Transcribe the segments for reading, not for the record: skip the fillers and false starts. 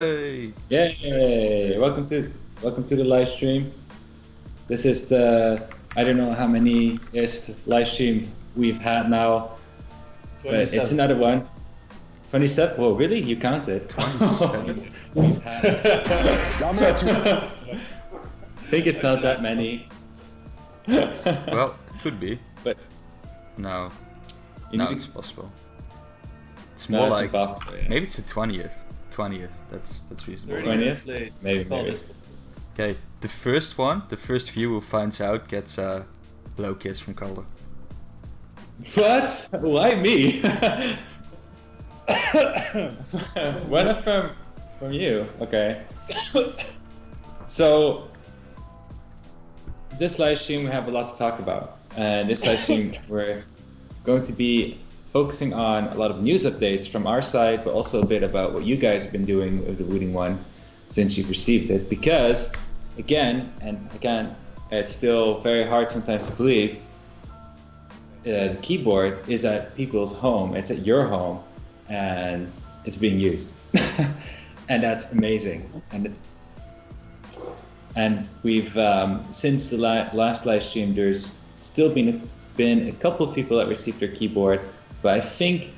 Hey. Yay! Welcome to the live stream. This is the I don't know how many is live stream we've had now, but it's another one. 27. Whoa, really? You counted? 27. We've had. I think it's not that many. Well, it could be. But No. you No, need- it's possible. It's no, more it's like impossible. Yeah. maybe it's the 20th. 20th. That's reasonable. 20th? Maybe. Okay, the first view who finds out gets a blow kiss from Calder. What? Why me? One up from you. Okay. So this live stream we have a lot to talk about, and this live stream we're going to be focusing on a lot of news updates from our side, but also a bit about what you guys have been doing with the Wooting one since you've received it. Because again, it's still very hard sometimes to believe. The keyboard is at people's home. It's at your home, and it's being used, and that's amazing. And we've since the last live stream, there's still been a couple of people that received their keyboard, but I think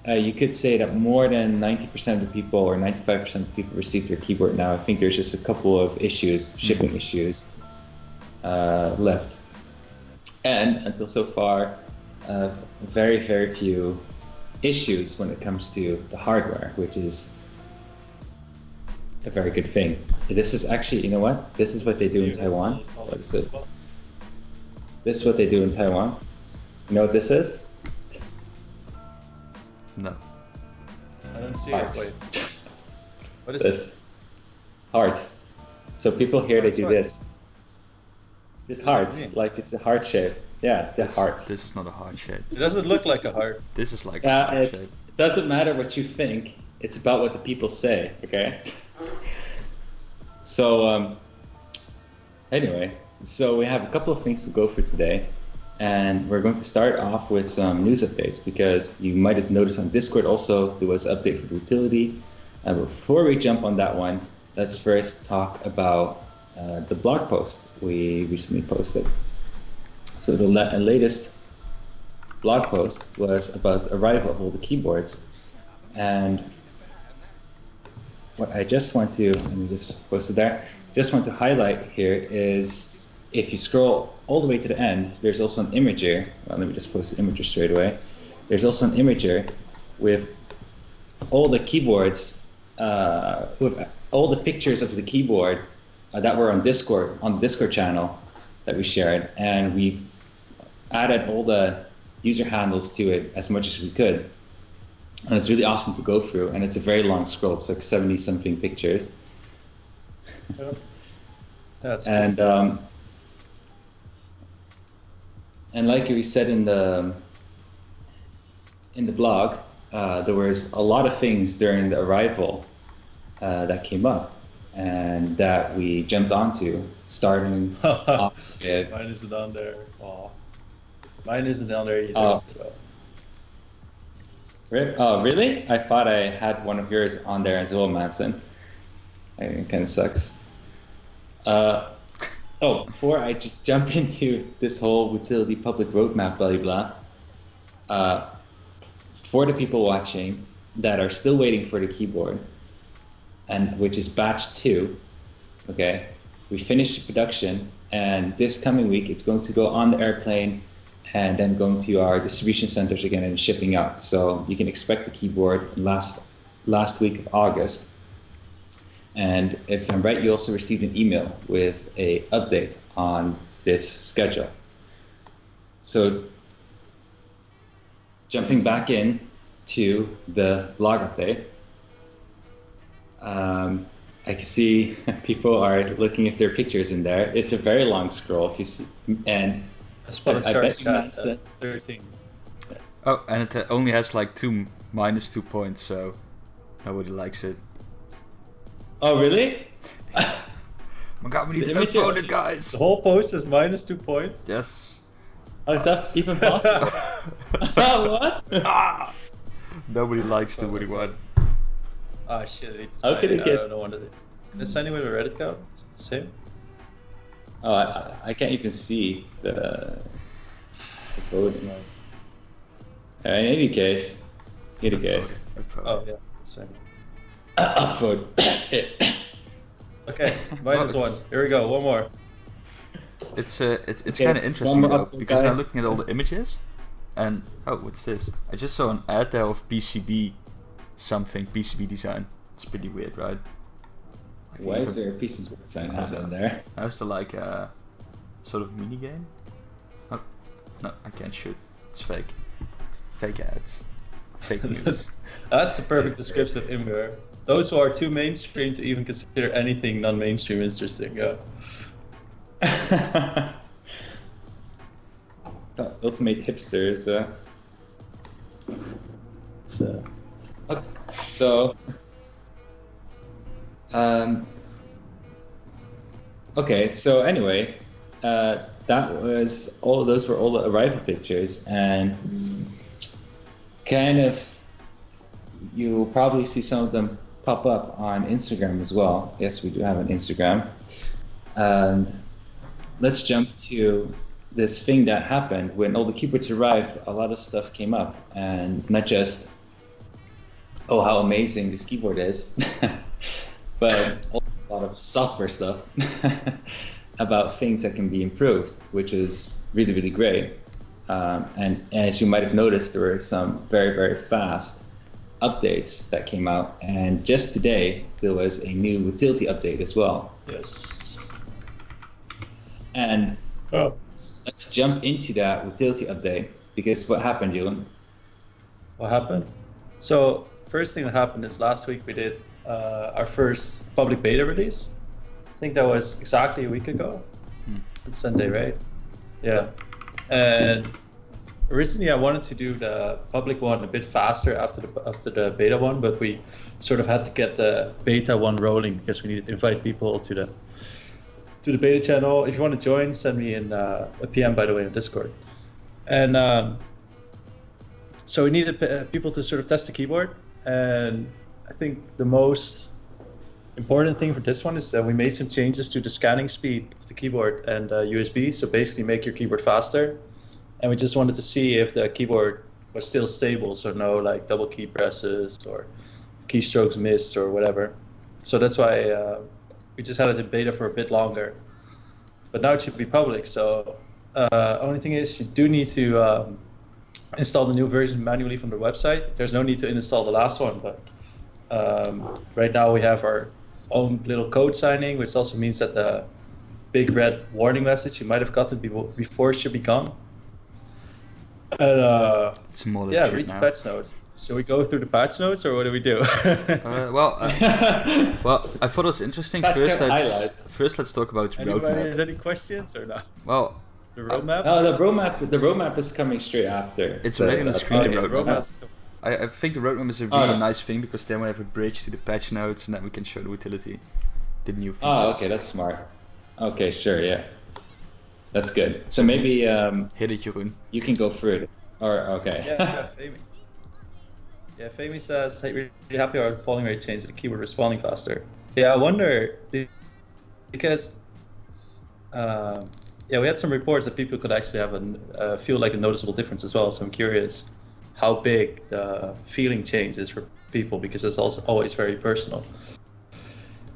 you could say that more than 90% of the people or 95% of the people received their keyboard now. I think there's just a couple of issues, shipping issues left. And until so far, very, very few issues when it comes to the hardware, which is a very good thing. This is actually, you know what? This is what they do in Taiwan. What is it? This is what they do in Taiwan. You know what this is? No. I don't see Hearts. it. Wait. What is This. it? Hearts. So people here, they do this. Just hearts, mean? like it's a heart shape. Yeah, the hearts. This is not a heart shape. It doesn't look like a heart. This is like a heart shape. It doesn't matter what you think. It's about what the people say, okay? So, anyway, so we have a couple of things to go for today. And we're going to start off with some news updates, because you might have noticed on Discord also there was an update for Wootility. Before we jump on that one, let's first talk about the blog post we recently posted. So the latest blog post was about the arrival of all the keyboards. And what I just want to, let me just post it there, just want to highlight here is, if you scroll all the way to the end, there's also an imager. Well, let me just post the imager straight away. There's also an imager with all the keyboards, with all the pictures of the keyboard that were on Discord, on the Discord channel that we shared, and we added all the user handles to it as much as we could. And it's really awesome to go through, and it's a very long scroll. It's like 70 something pictures. Yep. That's And like we said in the blog, there was a lot of things during the arrival that came up and that we jumped onto, starting off with. Mine isn't down there. Oh. Mine isn't down there either. Oh. So. Oh, really? I thought I had one of yours on there as well, Manson. It kind of sucks. Oh, before I jump into this whole Wootility public roadmap, blah, blah, blah, for the people watching that are still waiting for the keyboard, and which is batch 2, okay, we finished the production, and this coming week it's going to go on the airplane and then going to our distribution centers again and shipping out. So you can expect the keyboard last week of August. And if I'm right, you also received an email with a update on this schedule. So jumping back in to the blog update, I can see people are looking if there are pictures in there. It's a very long scroll, if you see, and Spot I bet starts you at Manson. 13. Oh, and it only has like -2 points, so nobody likes it. Oh, really? My God, we need The to image- upvote it, guys. The whole post is -2 points. Yes. Oh, is that even possible? What? Nobody likes the Wooting one. Ah, shit, I need to How sign could in. it I get- don't know what it is. Can I sign in with a Reddit account? Is it the same? Oh, I can't even see the code. In any case, Upvote. Oh, yeah. Same. Upvote. Okay, Well, minus one. it's- Here we go, one more. It's Okay, kind of interesting one more though, upvote, because now guys. looking at all the images, and oh, what's this? I just saw an ad there of PCB something, PCB design. It's pretty weird, right? Like, Why even- is there a piece of sign I don't on know. there? Now it's the like sort of mini game. Oh, no, I can't shoot. It's fake. Fake ads. Fake news. That's the perfect description of Imgur. Those who are too mainstream to even consider anything non-mainstream interesting. Yeah. The ultimate hipsters. So, Okay, so. Okay, so anyway, that was all. Those were all the arrival pictures, and kind of, you'll probably see some of them pop up on Instagram as well. Yes, we do have an Instagram, and let's jump to this thing that happened when all the keyboards arrived. A lot of stuff came up, and not just, oh, how amazing this keyboard is, but also a lot of software stuff about things that can be improved, which is really, really great. And as you might have noticed, there were some very, very fast updates that came out. And just today, there was a new Wootility update as well. yes. And Oh. let's jump into that Wootility update, because what happened, Julian? What happened? So, first thing that happened is last week we did our first public beta release. I think that was exactly a week ago. It's Sunday, right? Yeah. And originally I wanted to do the public one a bit faster after the beta one, but we sort of had to get the beta one rolling because we needed to invite people to the beta channel. If you want to join, send me in a PM, by the way, on Discord. And so we needed people to sort of test the keyboard. And I think the most important thing for this one is that we made some changes to the scanning speed of the keyboard and USB. So basically make your keyboard faster. And we just wanted to see if the keyboard was still stable. So no like double key presses or keystrokes missed or whatever. So that's why we just had it in beta for a bit longer. But now it should be public. So only thing is you do need to install the new version manually from the website. There's no need to install the last one, but right now we have our own little code signing, which also means that the big red warning message you might have gotten before should be gone. And It's more yeah, legit read the now. patch notes. Should we go through the patch notes or what do we do? Well, I thought it was interesting. That's First, kind of let's highlights. talk about Anybody roadmap. has any questions or not? Well, The roadmap? No, the roadmap is coming straight after. It's already on the screen, the Okay, roadmap. roadmap's- I think the roadmap is a really no. nice thing because then we have a bridge to the patch notes and then we can show the utility, the new features. Oh, okay, that's smart. Okay, sure, yeah. That's good. So maybe Hit it, Jeroen. you can go through it. Or, okay. Yeah, Fami. Yeah, Fami says, hey, really happy our falling rate changed the keyboard responding faster. Yeah, I wonder, because yeah, we had some reports that people could actually have feel like a noticeable difference as well. So I'm curious how big the feeling change is for people, because it's also always very personal.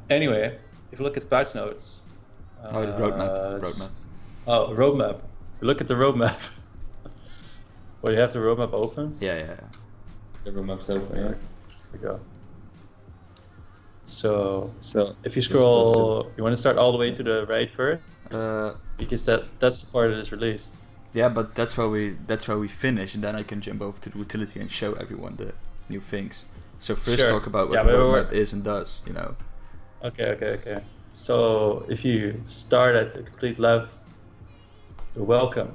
Anyway, if you look at the patch notes. Oh, the roadmap. Oh, roadmap. Look at the roadmap. Well, you have the roadmap open. Yeah. The roadmap's open, yeah. Here we go. So So if you you're scroll, you want to start all the way to the right first, because that's the part that is released. Yeah, but that's where we finish, and then I can jump over to the utility and show everyone the new things. So first Sure. talk about what Yeah, the but roadmap we're- is and does, you know. Okay. So if you start at the complete left, welcome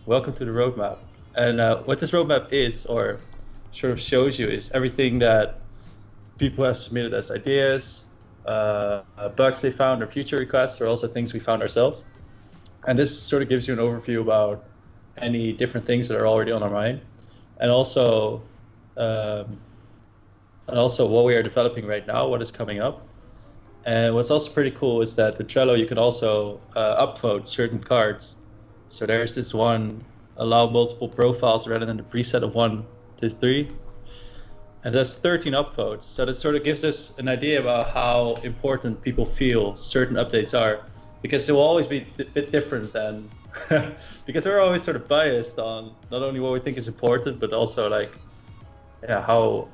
to the roadmap. And what this roadmap is, or sort of shows you, is everything that people have submitted as ideas, bugs they found, or future requests, or also things we found ourselves. And this sort of gives you an overview about any different things that are already on our mind. And also, and also what we are developing right now, what is coming up. And what's also pretty cool is that with Trello you can also upvote certain cards. So there's this one, allow multiple profiles rather than the preset of 1 to 3. And that's 13 upvotes. So that sort of gives us an idea about how important people feel certain updates are. Because they will always be a bit different than, because we're always sort of biased on not only what we think is important, but also like, yeah, how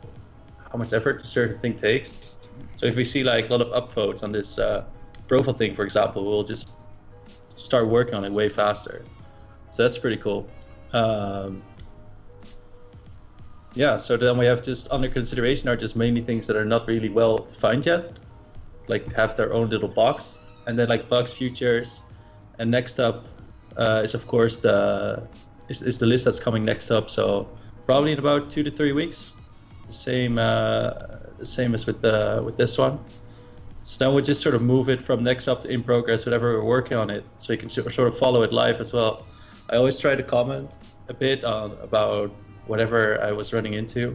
much effort a certain thing takes. So if we see like a lot of upvotes on this profile thing, for example, we'll just start working on it way faster. So that's pretty cool. Yeah, so then we have just under consideration are just mainly things that are not really well defined yet, like have their own little box, and then like bugs, futures, and next up is of course the list that's coming next up. So probably in about 2 to 3 weeks, the same as with this one. So then we'll just sort of move it from next up to in progress, whatever we're working on it, so you can sort of follow it live as well. I always try to comment a bit about whatever I was running into.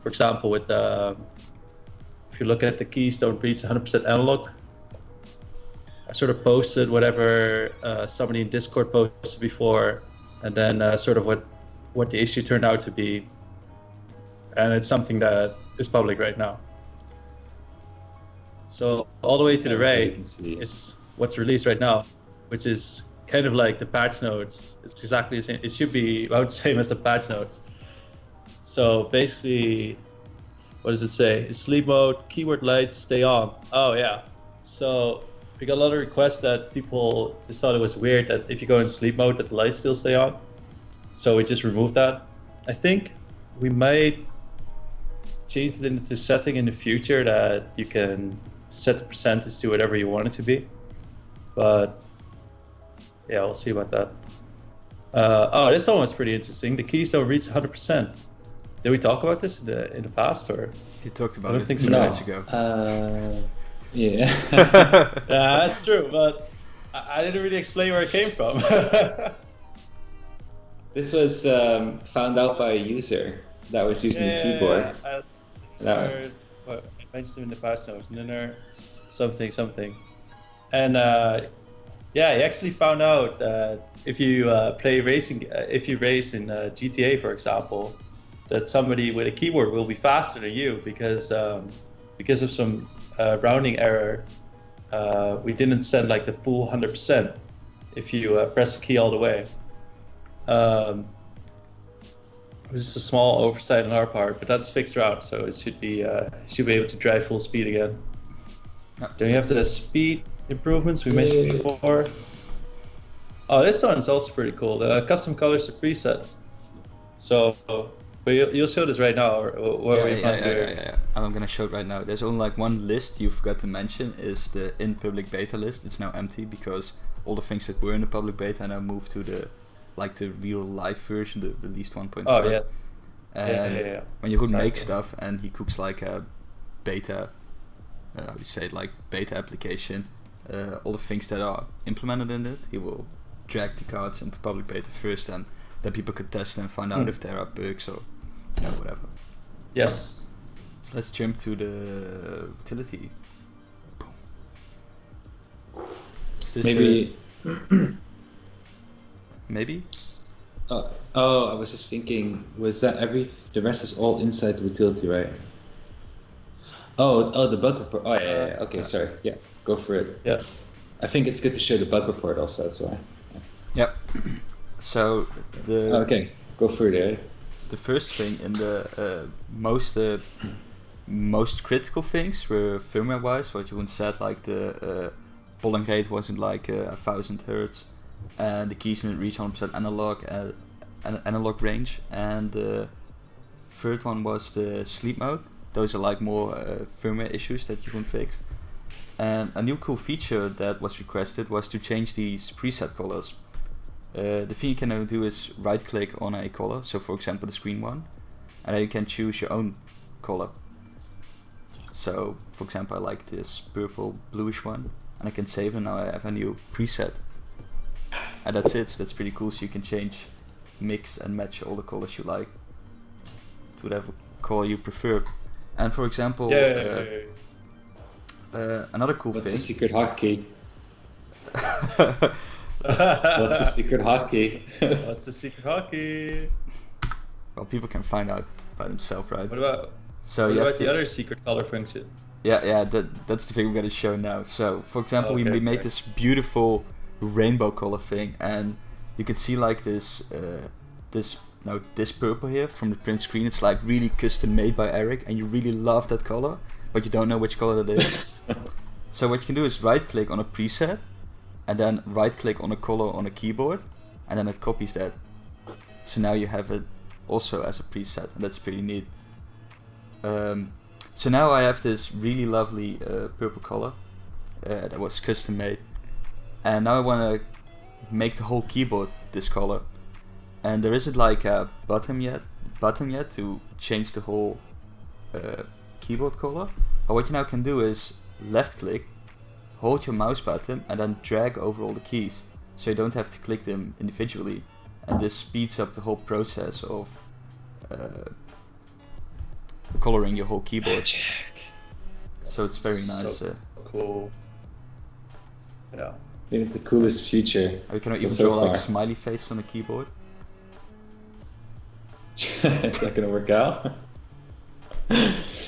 For example, with if you look at the Keystone Breach 100% analog, I sort of posted whatever somebody in Discord posted before, and then sort of what the issue turned out to be. And it's something that is public right now. So all the way to the right is what's released right now, which is kind of like the patch notes. It's exactly the same. It should be about the same as the patch notes. So basically, what does it say? Sleep mode, keyword lights, stay on. Oh yeah. So we got a lot of requests that people just thought it was weird that if you go in sleep mode that the lights still stay on. So we just removed that. I think we might change it into setting in the future that you can set the percentage to whatever you want it to be. But yeah, we'll see about that. Oh, this one was pretty interesting. The Keystone reached 100%. Did we talk about this in the past, or? You talked about I don't it think 2 so. minutes ago. Yeah. Yeah, that's true, but I didn't really explain where it came from. This was found out by a user that was using the keyboard. I mentioned him in the past notes, Nunner, something. And yeah, he actually found out that if you play racing, if you race in GTA, for example, that somebody with a keyboard will be faster than you because of some rounding error. We didn't send like the full 100% if you press the key all the way. It was just a small oversight on our part, but that's fixed out, so it should be able to drive full speed again. Then we have the speed improvements we mentioned before. Oh, this one is also pretty cool. The custom colors to presets. So, but you'll show this right now, or what we found here. Yeah. I'm gonna show it right now. There's only like one list you forgot to mention, is the in public beta list. It's now empty because all the things that were in the public beta now moved to the real live version, the released 1.5. Oh yeah. And Yeah. when Jeroen makes stuff and he cooks like a beta, how you say it, like beta application, all the things that are implemented in it, he will drag the cards into public beta first, and then people could test and find out if there are bugs or whatever. Yes. So let's jump to the utility. Is this Maybe. Maybe? Oh, I was just thinking, was that the rest is all inside the utility, right? Oh, the bug report. Oh, yeah. Okay, sorry. Yeah, go for it. Yeah. I think it's good to show the bug report also, that's why. Yep. So okay, go for it. The first thing in the most critical things were firmware wise, what Jeroen said, like the polling rate wasn't like 1000 hertz, and the keys didn't reach 100% analog range, and the third one was the sleep mode. Those are like more firmware issues that Jeroen fixed. And a new cool feature that was requested was to change these preset colors. The thing you can now do is right click on a color, so for example the screen one, and then you can choose your own color. So for example I like this purple bluish one, and I can save, and now I have a new preset. And that's it, so that's pretty cool, so you can change, mix and match all the colors you like to whatever color you prefer. And for example, another cool What's thing. the secret hotkey? What's the secret hotkey? What's the secret hotkey? Well, people can find out by themselves, right? What about the other secret color function? Yeah, that's the thing we're gonna show now. So, for example, we made this beautiful rainbow color thing, and you can see like this purple here from the print screen. It's like really custom made by Eric, and you really love that color, but you don't know which color that is. So what you can do is right click on a preset, and then right click on a color on a keyboard, and then it copies that. So now you have it also as a preset, and that's pretty neat. So now I have this really lovely purple color that was custom made, and now I want to make the whole keyboard this color, and there isn't like a button yet to change the whole keyboard color. But what you now can do is left click, hold your mouse button, and then drag over all the keys, so you don't have to click them individually, and this speeds up the whole process of coloring your whole keyboard. Magic. So it's very nice. So cool. Yeah. I think it's the coolest feature. You can even so draw like far. smiley face on the keyboard. Is that gonna work out?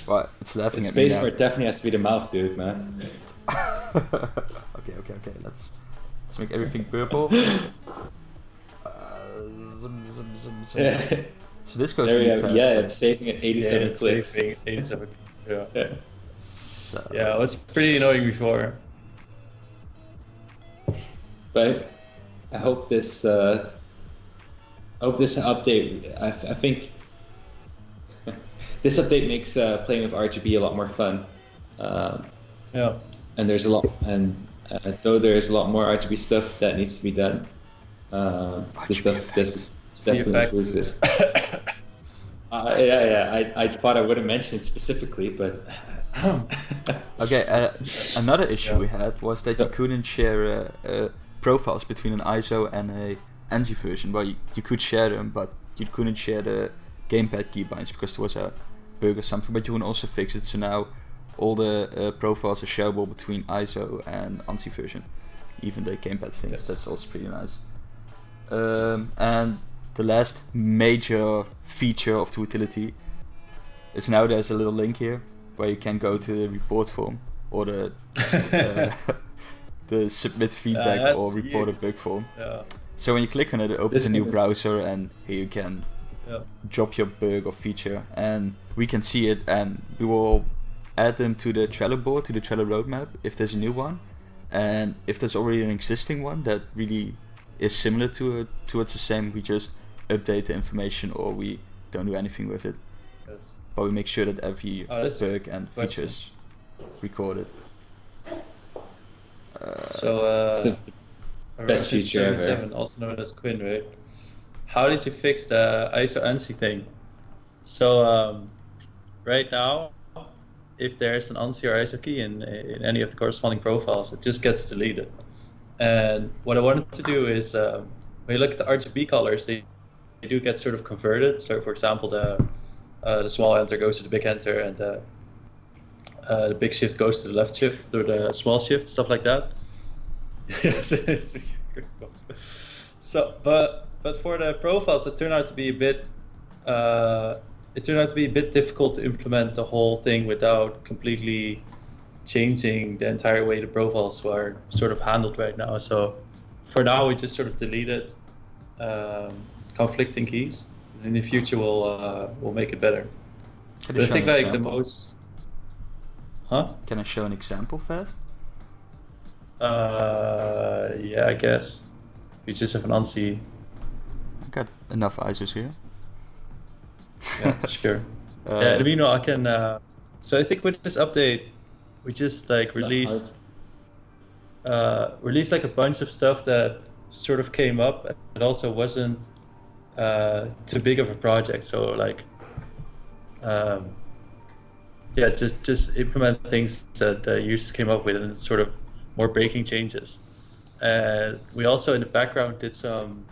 Well, it's laughing The at me space now. bar definitely has to be the mouth, dude, man. Okay. Let's make everything purple. Zoom. So this goes There we really go. fast. Yeah, it's saving at 87 it's clicks. saving 87. Yeah. So, Yeah, it was pretty annoying before. But I hope this update. I think this update makes playing with RGB a lot more fun. Yeah. And there's a lot, and though there's a lot more RGB stuff that needs to be done, this definitely improves this. I thought I wouldn't mention it specifically, but okay, another issue we had was that you couldn't share profiles between an ISO and a ANSI version. Well, you could share them, but you couldn't share the gamepad keybinds because there was a bug or something. But you can also fix it, so now all the profiles are shareable between ISO and ANSI version, even the gamepad things. Yes. That's also pretty nice. And the last major feature of the Wootility is now there's a little link here where you can go to the report form or the submit feedback or report a bug form. Yeah. So when you click on it, it opens This a new is- browser, and here you can drop your bug or feature, and we can see it, and we will add them to the Trello board, to the Trello roadmap if there's a new one, and if there's already an existing one that really is similar to it, it's the same, we just update the information or we don't do anything with it. Yes. But we make sure that every that's bug and question. feature is recorded. So it's the best version feature ever. 77, also known as Quinn, right? How did you fix the ISO ANSI thing? So right now, if there's an ANSI or ISO key in any of the corresponding profiles, it just gets deleted. And what I wanted to do is, when you look at the RGB colors, they do get sort of converted. So for example, the small enter goes to the big enter, and the big shift goes to the left shift, or the small shift, stuff like that. Yes, it's really cool. So, but for the profiles, it turned out to be a bit difficult to implement the whole thing without completely changing the entire way the profiles are sort of handled right now. So for now, we just sort of deleted conflicting keys. In the future, we'll make it better. Can But you I show think an like the example? most, huh? Can I show an example first? Yeah, I guess. We just have an ANSI. I got enough ISOs here. Yeah, sure. Yeah, meanwhile, I can. So I think with this update, we just like It's not released like a bunch of stuff that sort of came up. It also wasn't too big of a project. So like, yeah, just implement things that users came up with, and sort of more breaking changes. And we also in the background did some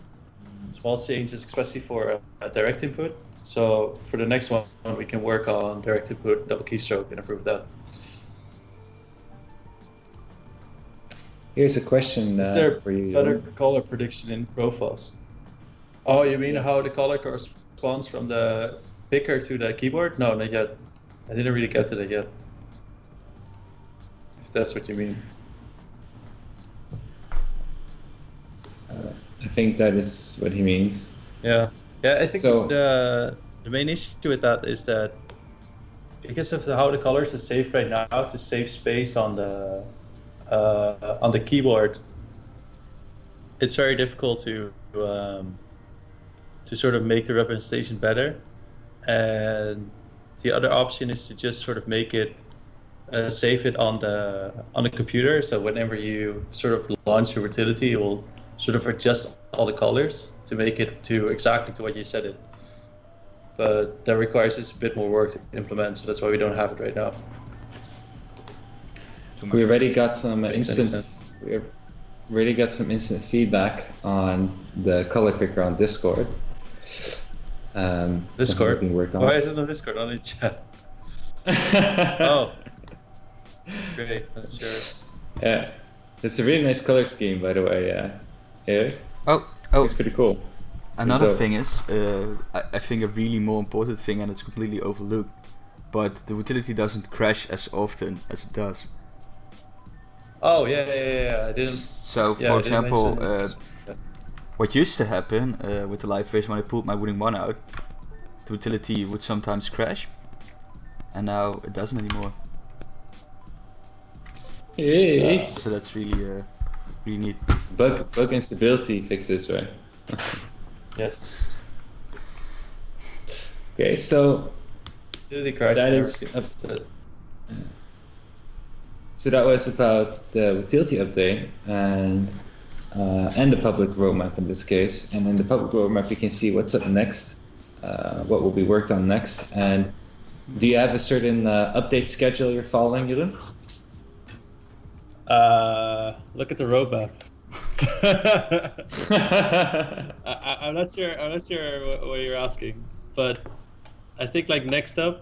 small changes, especially for direct input. So for the next one, we can work on direct input, double keystroke, and improve that. Here's a question Is there for you. better color prediction in profiles? Oh, you mean Yes. how the color corresponds from the picker to the keyboard? No, not yet. I didn't really get to that yet. If that's what you mean. I think that is what he means. Yeah, I think So- the main issue with that is that because of how the colors are saved right now, to save space on the keyboard, it's very difficult to sort of make the representation better. And the other option is to just sort of make it save it on the computer. So whenever you sort of launch your Wootility, it will sort of adjust all the colors to make it to exactly to what you set it. But that requires just a bit more work to implement, so that's why we don't have it right now. We already got some Makes any instant. sense. We already got some instant feedback on the color picker on Discord. Discord? Being worked on. Why is it on Discord? On the chat. Oh, great. That's sure. Yeah, it's a really nice color scheme, by the way. Yeah, Oh, it's pretty cool. another dope. thing is, I think a really more important thing, and it's completely overlooked, but the Wootility doesn't crash as often as it does. Oh yeah. I didn't. So, Yeah, for I didn't example, mention what used to happen with the live version when I pulled my Wooting 1 out, the Wootility would sometimes crash, and now it doesn't anymore. Hey. So that's really neat. Bug instability fixes, right? Yes. Okay, so Utility crash. That never is gets up- upset. that was about the Wootility update and the public roadmap in this case. And in the public roadmap, you can see what's up next, what will be worked on next. And do you have a certain update schedule you're following, Jeroen? Look at the roadmap. I'm not sure. I'm not sure what you're asking, but I think like next up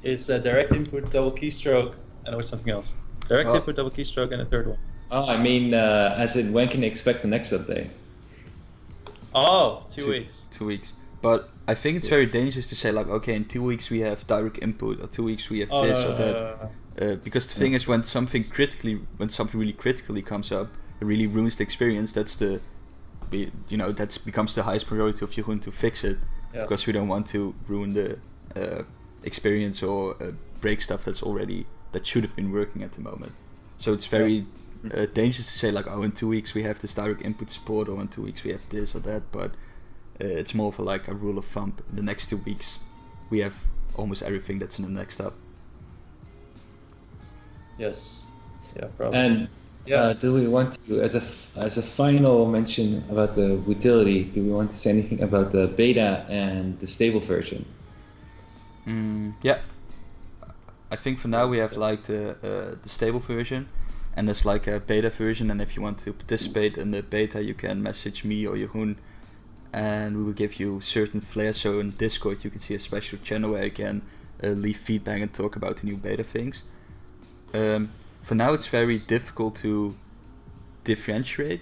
is direct input, double keystroke, and there was something else. Direct Oh. input, double keystroke, and a third one. Oh, I mean, as in when can you expect the next update? Oh, 2 weeks. 2 weeks. But I think it's very dangerous to say like, okay, in 2 weeks we have direct input, or 2 weeks we have Oh, this no, or that. Because the thing is, when something really critically comes up, it really ruins the experience. That's that becomes the highest priority of Jeroen to fix it, Yeah. because we don't want to ruin the experience or break stuff that should have been working at the moment. So it's very dangerous to say like, oh, in 2 weeks we have this direct input support, or in 2 weeks we have this or that. But it's more of a rule of thumb. In the next 2 weeks, we have almost everything that's in the next up. Yes. Yeah, probably. And Yeah. do we want to, as a final mention about the Wootility, do we want to say anything about the beta and the stable version? Yeah, I think for now we have the stable version, and there's like a beta version. And if you want to participate in the beta, you can message me or Jeroen, and we will give you certain flares. So in Discord, you can see a special channel where you can leave feedback and talk about the new beta things. For now, it's very difficult to differentiate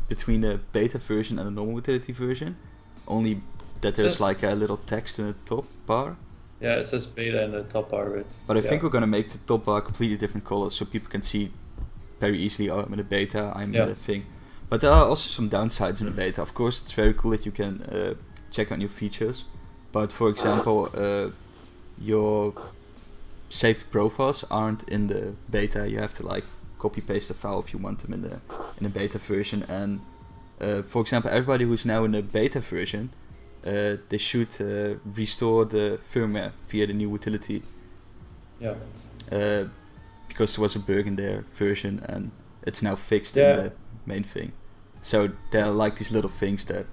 between the beta version and the normal Wootility version. Only that there's Just- like a little text in the top bar. Yeah, it says beta in the top bar of it. But I think Yeah. we're gonna make the top bar completely different colors, so people can see very easily, oh, I'm in the beta, I'm Yeah. in the thing. But there are also some downsides in the beta. Of course, it's very cool that you can check out new features. But for example, your saved profiles aren't in the beta. You have to copy paste the file if you want them in the beta version. And for example, everybody who's now in the beta version, they should restore the firmware via the new Wootility. Yeah. Because there was a bug in their version and it's now fixed Yeah. in the main thing. So there are like these little things that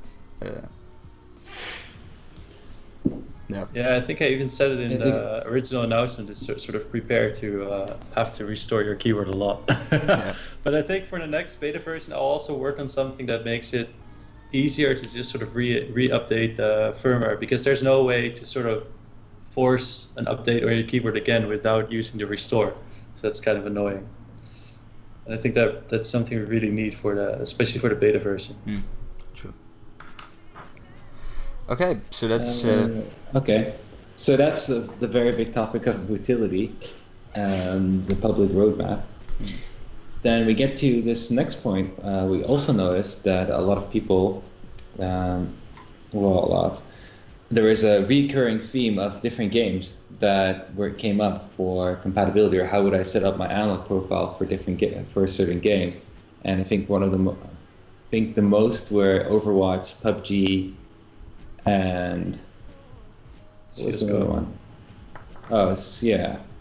Yeah, I think I even said it in I the original announcement. Is sort of prepare to have to restore your keyboard a lot. Yeah. But I think for the next beta version, I'll also work on something that makes it easier to just sort of re-update the firmware, because there's no way to sort of force an update on your keyboard again without using the restore. So that's kind of annoying. And I think that's something we really need for especially for the beta version. True. Okay, so that's okay. So that's the very big topic of Wootility, the public roadmap. Then we get to this next point. We also noticed that a lot of people, there is a recurring theme of different games where it came up for compatibility, or how would I set up my analog profile for for a certain game. And I think the most were Overwatch, PUBG, and what's another one? Oh, CSGO.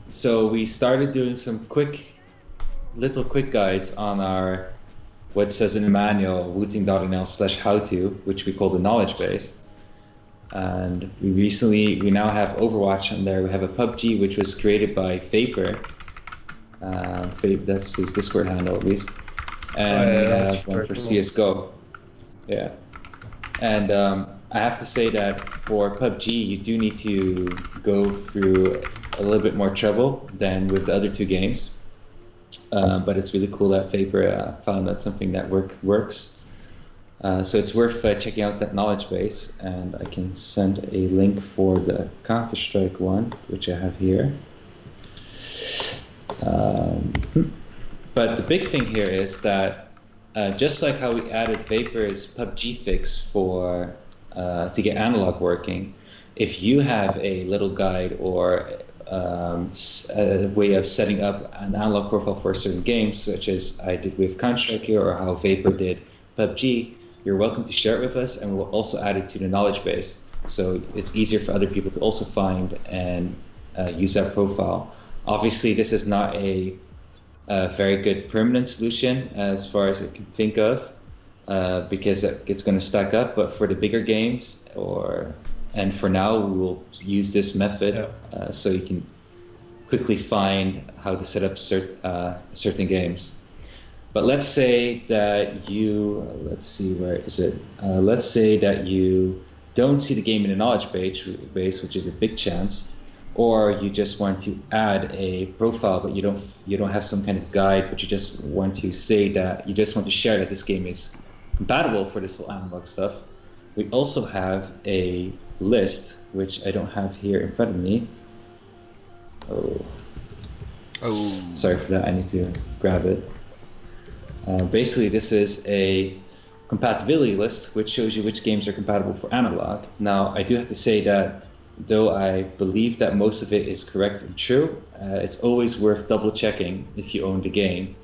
So we started doing some quick guides on our, what says in the manual, wooting.nl/how-to, which we call the knowledge base. And we now have Overwatch on there. We have a PUBG, which was created by Vapor. That's his Discord handle, at least. And we have one for CSGO. Yeah. And I have to say that for PUBG, you do need to go through a little bit more trouble than with the other two games. But it's really cool that Vapor found that something that works. So it's worth checking out that knowledge base, and I can send a link for the Counter-Strike one, which I have here. But the big thing here is that just like how we added Vapor's PUBG fix to get analog working, if you have a little guide or a way of setting up an analog profile for a certain game, such as I did with Counter-Strike here, or how Vapor did PUBG, you're welcome to share it with us, and we'll also add it to the knowledge base. So it's easier for other people to also find and use that profile. Obviously, this is not a very good permanent solution as far as I can think of, because it's going to stack up. But for the bigger games, and for now, we will use this method so you can quickly find how to set up certain games. But let's say that let's say that you don't see the game in the knowledge base, which is a big chance, or you just want to add a profile, but you don't have some kind of guide, but you just want to share that this game is compatible for this whole analog stuff. We also have a list, which I don't have here in front of me. Oh. Sorry for that, I need to grab it. Basically, this is a compatibility list, which shows you which games are compatible for analog. Now, I do have to say that though I believe that most of it is correct and true, it's always worth double checking if you own the game,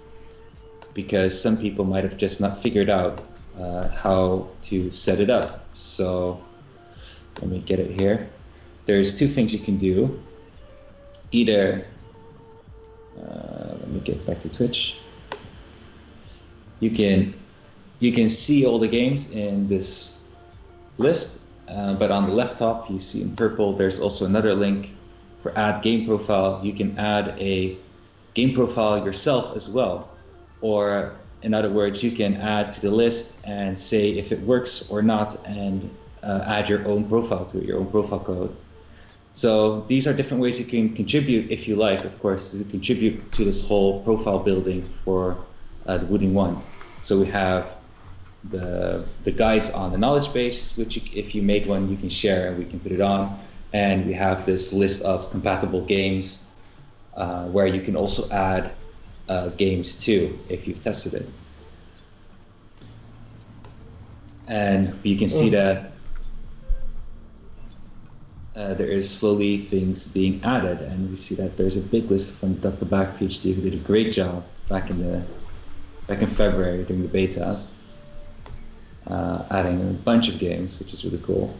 because some people might have just not figured out how to set it up. So let me get it here. There's two things you can do. Either, let me get back to Twitch. You can see all the games in this list, but on the left top, you see in purple, there's also another link for add game profile. You can add a game profile yourself as well. Or in other words, you can add to the list and say if it works or not, and add your own profile to it, your own profile code. So these are different ways you can contribute, if you like, of course, to contribute to this whole profile building for the Wooting one. So we have the guides on the knowledge base, which if you make one, you can share and we can put it on. And we have this list of compatible games where you can also add games too if you've tested it. And you can see that there is slowly things being added, and we see that there's a big list from Dr. Back PhD, who did a great job back in February during the betas, adding a bunch of games, which is really cool.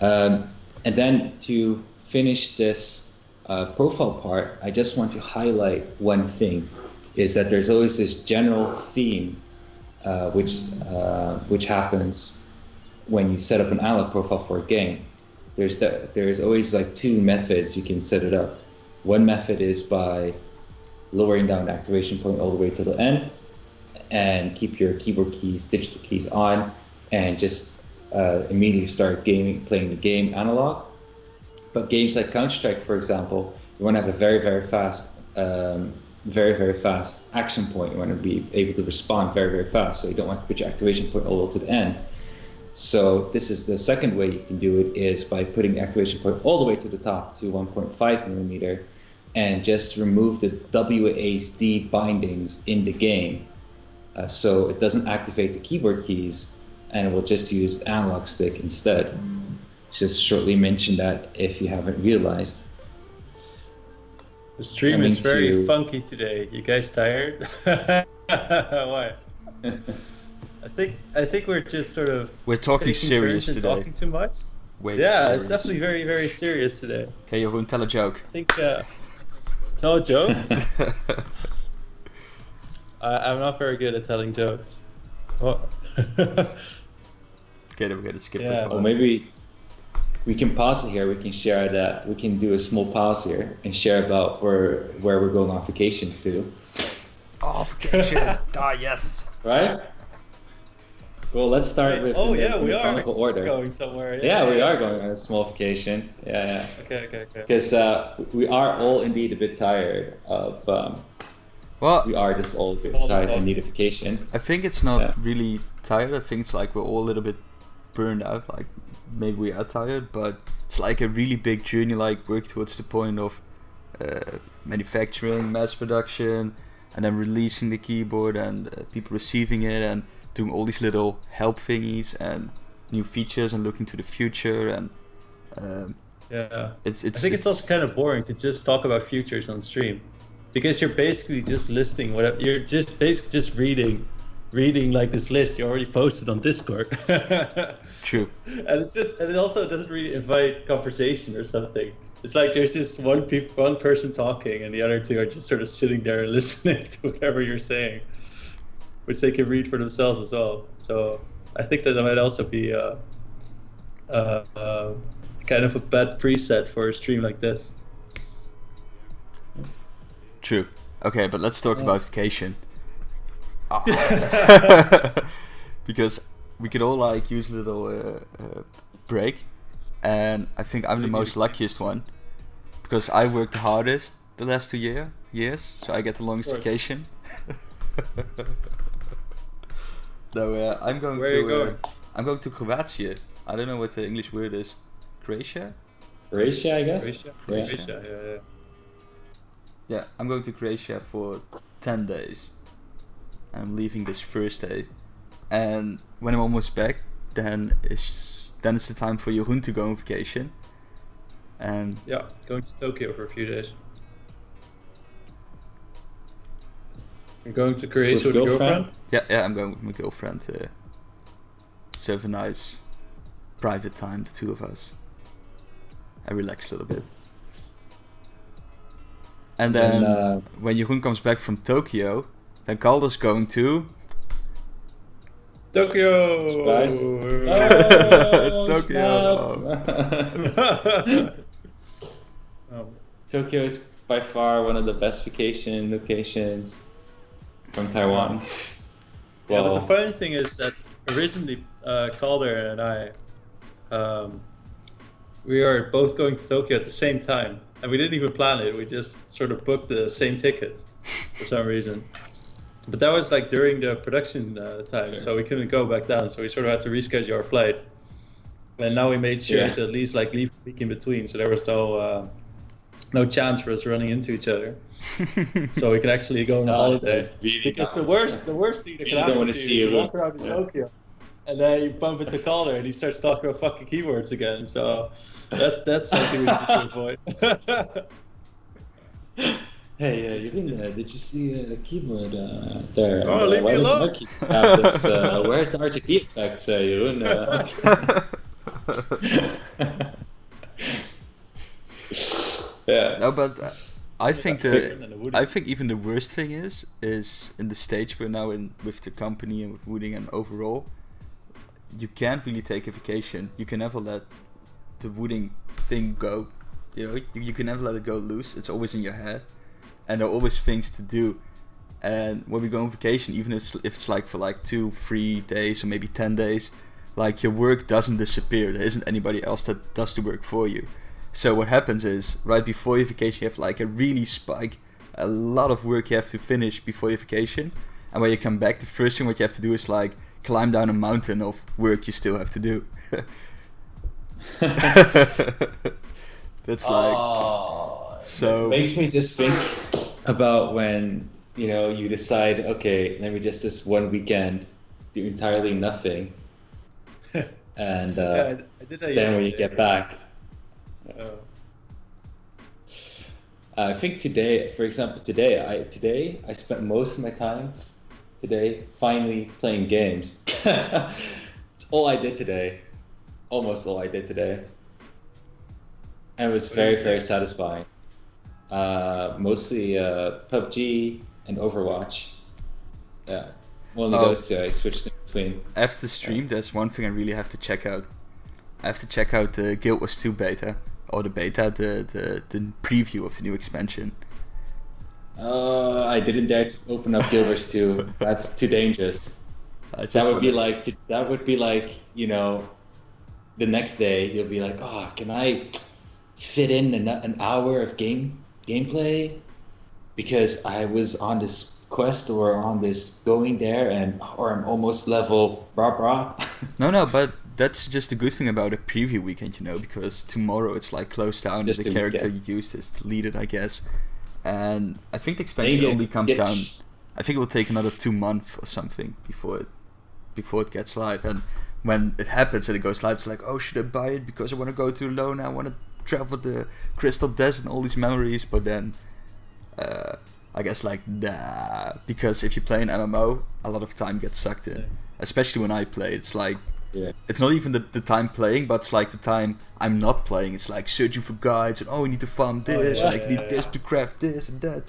And then to finish this profile part, I just want to highlight one thing, is that there's always this general theme which happens when you set up an analog profile for a game. There's always like two methods you can set it up. One method is by lowering down the activation point all the way to the end, and keep your keyboard keys, digital keys on, and just immediately start playing the game analog. But games like Counter-Strike, for example, you want to have a very, very fast action point. You want to be able to respond very, very fast. So you don't want to put your activation point all the way to the end. So this is the second way you can do it, is by putting the activation point all the way to the top to 1.5 millimeter, and just remove the WASD bindings in the game. So it doesn't activate the keyboard keys, and it will just use the analog stick instead. Just shortly mention that if you haven't realized. The stream is very funky today. You guys tired? Why? I think we're just sort of. We're talking serious today. Talking too much. Way yeah, serious. It's definitely very, very serious today. Okay, Jeroen, tell a joke. I think. Tell a joke. I'm not very good at telling jokes. Oh. Okay, then we're gonna skip that part. Or maybe we can pause it here. We can share that. We can do a small pause here and share about where we're going on vacation to. Oh, vacation! Yes. Right. Well, let's start with we chronological are order. Going somewhere. Yeah, we are going on a small vacation. Yeah. Okay. Because we are all indeed a bit tired of. We are just all a bit tired and need a vacation. I think it's not really tired. I think it's like we're all a little bit burned out. Like maybe we are tired, but it's like a really big journey. Like work towards the point of manufacturing, mass production, and then releasing the keyboard and people receiving it and doing all these little help thingies and new features and looking to the future and I think it's also kind of boring to just talk about futures on stream, because you're basically just listing whatever. You're just basically just reading like this list you already posted on Discord. True. And it also doesn't really invite conversation or something. It's like there's just one person talking and the other two are just sort of sitting there and listening to whatever you're saying, which they can read for themselves as well. So I think that might also be kind of a bad preset for a stream like this. True. Okay, but let's talk about vacation. Because we could all like use a little break, and I think I'm the most luckiest one because I worked the hardest the last 2 years, so I get the longest vacation. So I'm going I'm going to Croatia. I don't know what the English word is. Croatia, I guess. Croatia, yeah. Yeah, I'm going to Croatia for 10 days. I'm leaving this Thursday, and when I'm almost back, then it's the time for Jeroen to go on vacation. And going to Tokyo for a few days. You're going to Croatia with your girlfriend? Yeah, I'm going with my girlfriend. To have a nice private time, the two of us. I relax a little bit. And then when Jeroen comes back from Tokyo, then Calder's going to Tokyo. Surprise. Tokyo. Tokyo is by far one of the best vacation locations from Taiwan. Yeah, but the funny thing is that originally Calder and I, we are both going to Tokyo at the same time, and we didn't even plan it. We just sort of booked the same ticket for some reason. But that was like during the production time, so we couldn't go back down. So we sort of had to reschedule our flight. And now we made sure to at least like leave a week in between, so there was no chance for us running into each other. So we could actually go on a holiday. Because the worst thing that can happen to you is you walk around in Tokyo, and then you bump into Calder and he starts talking about fucking keyboards again. So that's something we need to avoid. Hey, did you see the keyboard there? Oh, leave me alone! Where's the RGB effects, Jeroen? No, but I think even the worst thing is in the stage we're now in with the company and with Wooting and overall, you can't really take a vacation. You can never let the Wooting thing go. You know, you can never let it go loose. It's always in your head. and there are always things to do. And when we go on vacation, even if it's like for like 2-3 days or maybe 10 days, like your work doesn't disappear. There isn't anybody else that does the work for you. So what happens is, right before your vacation, you have like a really spike, a lot of work you have to finish before your vacation. And when you come back, the first thing what you have to do is like climb down a mountain of work you still have to do. That's like, so it makes me just think about when, you know, you decide, okay, let me just this one weekend do entirely nothing. And I did that then when you get back, Oh. I think today, for example, today I spent most of my time today finally playing games. It's all I did today, almost all I did today, and it was very satisfying. Mostly PUBG and Overwatch. Yeah, only those two. I switched in between. After the stream, there's one thing I really have to check out. I have to check out the Guild Wars 2 beta. Or the beta, the preview of the new expansion. I didn't dare to open up Guild Wars 2. That's too dangerous. That would be like, you know, the next day you'll be like, oh, can I fit in an hour of gameplay? Because I was on this quest or on this going there, or I'm almost level rah. No, but that's just the good thing about a preview weekend, you know, because tomorrow it's like closed down and the character you used is deleted, I guess. And I think the expansion only comes down. I think it will take another 2 months or something before it gets live. And when it happens and it goes live, it's like, oh, should I buy it because I want to go to Lona, I want to travel the Crystal Desert and all these memories. But then I guess like, nah, because if you play an MMO, a lot of time gets sucked in. Especially when I play, it's like, it's not even the time playing, but it's like the time I'm not playing. It's like searching for guides and we need to farm this, need this to craft this and that.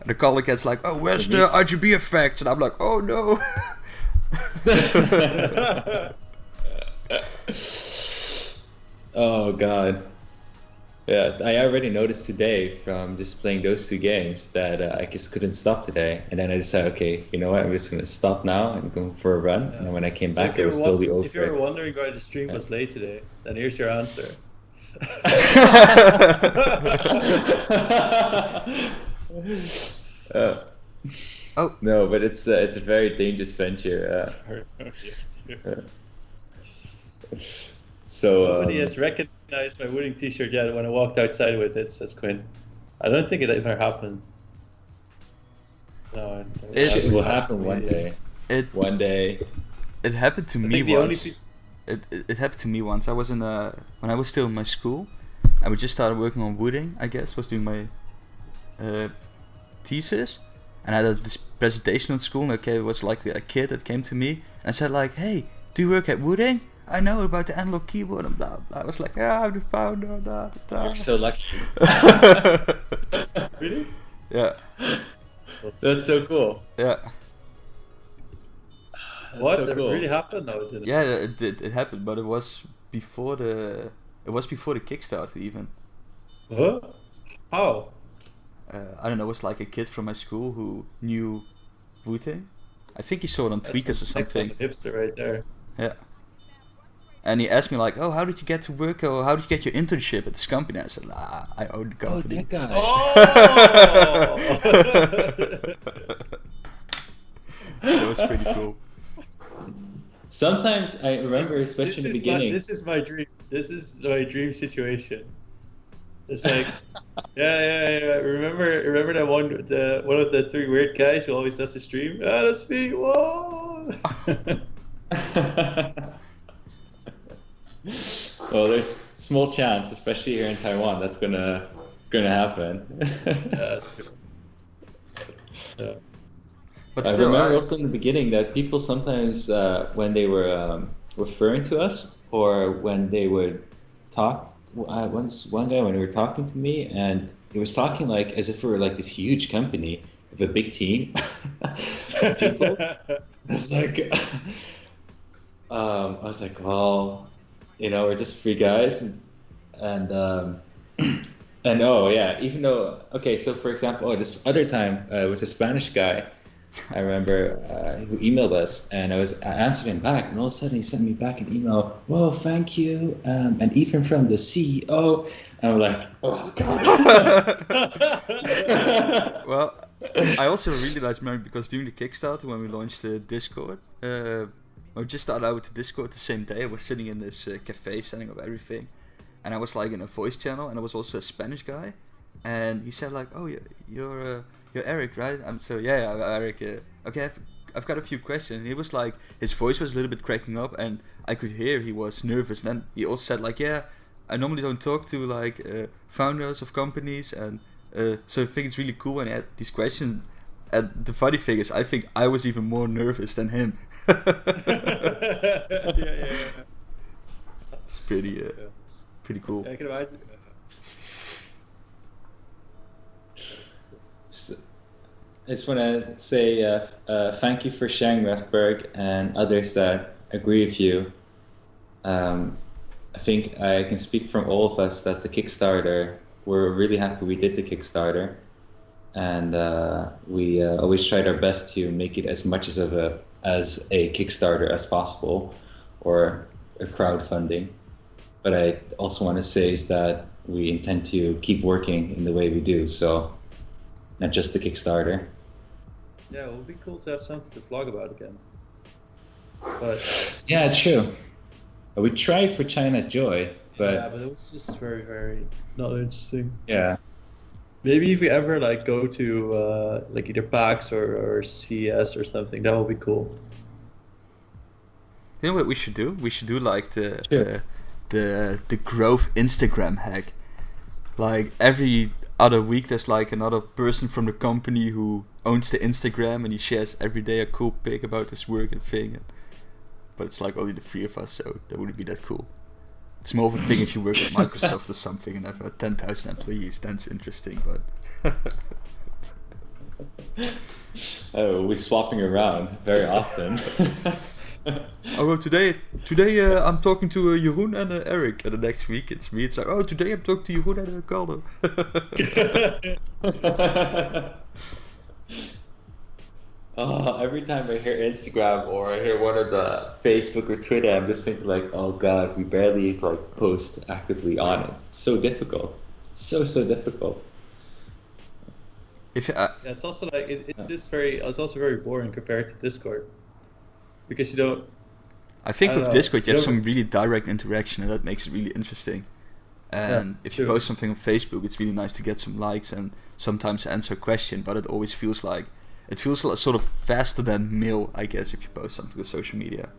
And the caller gets like, oh, where's the RGB effects? And I'm like, oh no. Oh god. Yeah, I already noticed today from just playing those 2 games that I just couldn't stop today. And then I decided, okay, you know what, I'm just going to stop now and go for a run. Yeah. And when I came back, it was still the old. If you were wondering why the stream was late today, then here's your answer. No, but it's a very dangerous venture. So nobody has recognized my Wooting t-shirt yet when I walked outside with it, says Quinn. I don't think it ever happened. No, it will happen one day. One day. It happened to me once. It happened to me once. I was when I was still in my school, I just started working on Wooting, I guess, was doing my thesis, and I had this presentation on school, and it was like a kid that came to me, and I said like, hey, do you work at Wooting? I know about the analog keyboard and blah, blah. I was like, I'm the founder of that. You're so lucky. Really? Yeah. That's so cool. Yeah. What? So That cool. really happened? No, it didn't. Yeah, it did. It happened, but it was before the Kickstarter even. Huh? How? I don't know. It was like a kid from my school who knew Wooting. I think he saw it on Tweakers or something. That's hipster right there. Yeah. And he asked me like, oh, how did you get to work, or how did you get your internship at this company? I said, I own the company. Oh, that guy. So that was pretty cool. Sometimes I remember, especially in the beginning. This is my dream. This is my dream situation. It's like, yeah. Remember that one of the 3 weird guys who always does the stream? Ah, that's me. Whoa. Well, there's small chance, especially here in Taiwan, that's gonna happen. Yeah. But I still, remember also in the beginning that people sometimes, when they were referring to us, or when they would talk, once one guy when they were talking to me, and he was talking like as if we were like this huge company with a big team. People. It's like, I was like, well, you know, we're just 3 guys, and And oh yeah, even though okay, so for example, this other time it was a Spanish guy. I remember who emailed us, and I answered him back, and all of a sudden he sent me back an email. Whoa, thank you, and even from the CEO. And I'm like, oh god. Well, I also really like remember because during the Kickstarter when we launched the Discord, I just started out with the Discord the same day. I was sitting in this cafe setting up everything, and I was like in a voice channel, and there was also a Spanish guy, and he said like, "Oh, you're Eric, right?" I'm so yeah, I'm Eric. Okay, I've got a few questions. And he was like, his voice was a little bit cracking up, and I could hear he was nervous. And then he also said like, "Yeah, I normally don't talk to like founders of companies, and so I think it's really cool." And he had these questions. And the funny thing is, I think I was even more nervous than him. Yeah. It's pretty cool. Yeah, I can imagine. So, I just want to say thank you for sharing, Refberg, and others that agree with you. I think I can speak from all of us that the Kickstarter, we're really happy we did the Kickstarter, and we always tried our best to make it as much as a Kickstarter as possible, or a crowdfunding. But I also want to say is that we intend to keep working in the way we do, so not just the Kickstarter. Yeah, it would be cool to have something to vlog about again. But yeah, true. We tried for China Joy, but yeah, but it was just very, very not interesting. yeah. Maybe if we ever like go to like either PAX or CES or something, that would be cool. You know what we should do? We should do like Sure. the growth Instagram hack. Like every other week, there's like another person from the company who owns the Instagram, and he shares every day a cool pic about his work and thing. But it's like only the three of us, so that wouldn't be that cool. It's more of a thing if you work at Microsoft or something and have 10,000 employees. That's interesting, but. Oh, we're swapping around very often. Oh, well, today I'm talking to Jeroen and Eric, and the next week it's me. It's like, oh, today I'm talking to Jeroen and Calder. Every time I hear Instagram or I hear one of the Facebook or Twitter, I'm just thinking like, oh god, we barely like post actively on it. It's so difficult. It's so difficult. If Yeah, it's also like it's just it's also very boring compared to Discord, because you don't. I think I with don't know. Discord you have You some don't- really direct interaction, and that makes it really interesting. And Yeah, if you true. post something on Facebook, it's really nice to get some likes and sometimes answer a question. But it always feels like sort of faster than mail, I guess, if you post something on social media.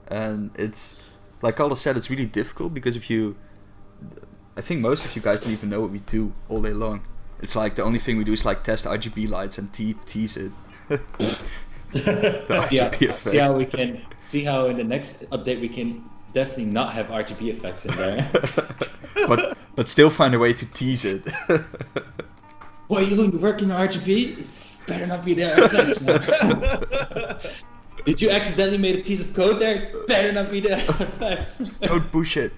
And it's like Calder said, it's really difficult because I think most of you guys don't even know what we do all day long. It's like the only thing we do is like test RGB lights and tease it. The RGB effects. See how in the next update we can definitely not have RGB effects in there. but still find a way to tease it. What, you working on RGB? Better not be there effects, man. Did you accidentally made a piece of code there? Better not be there effects. Don't push it.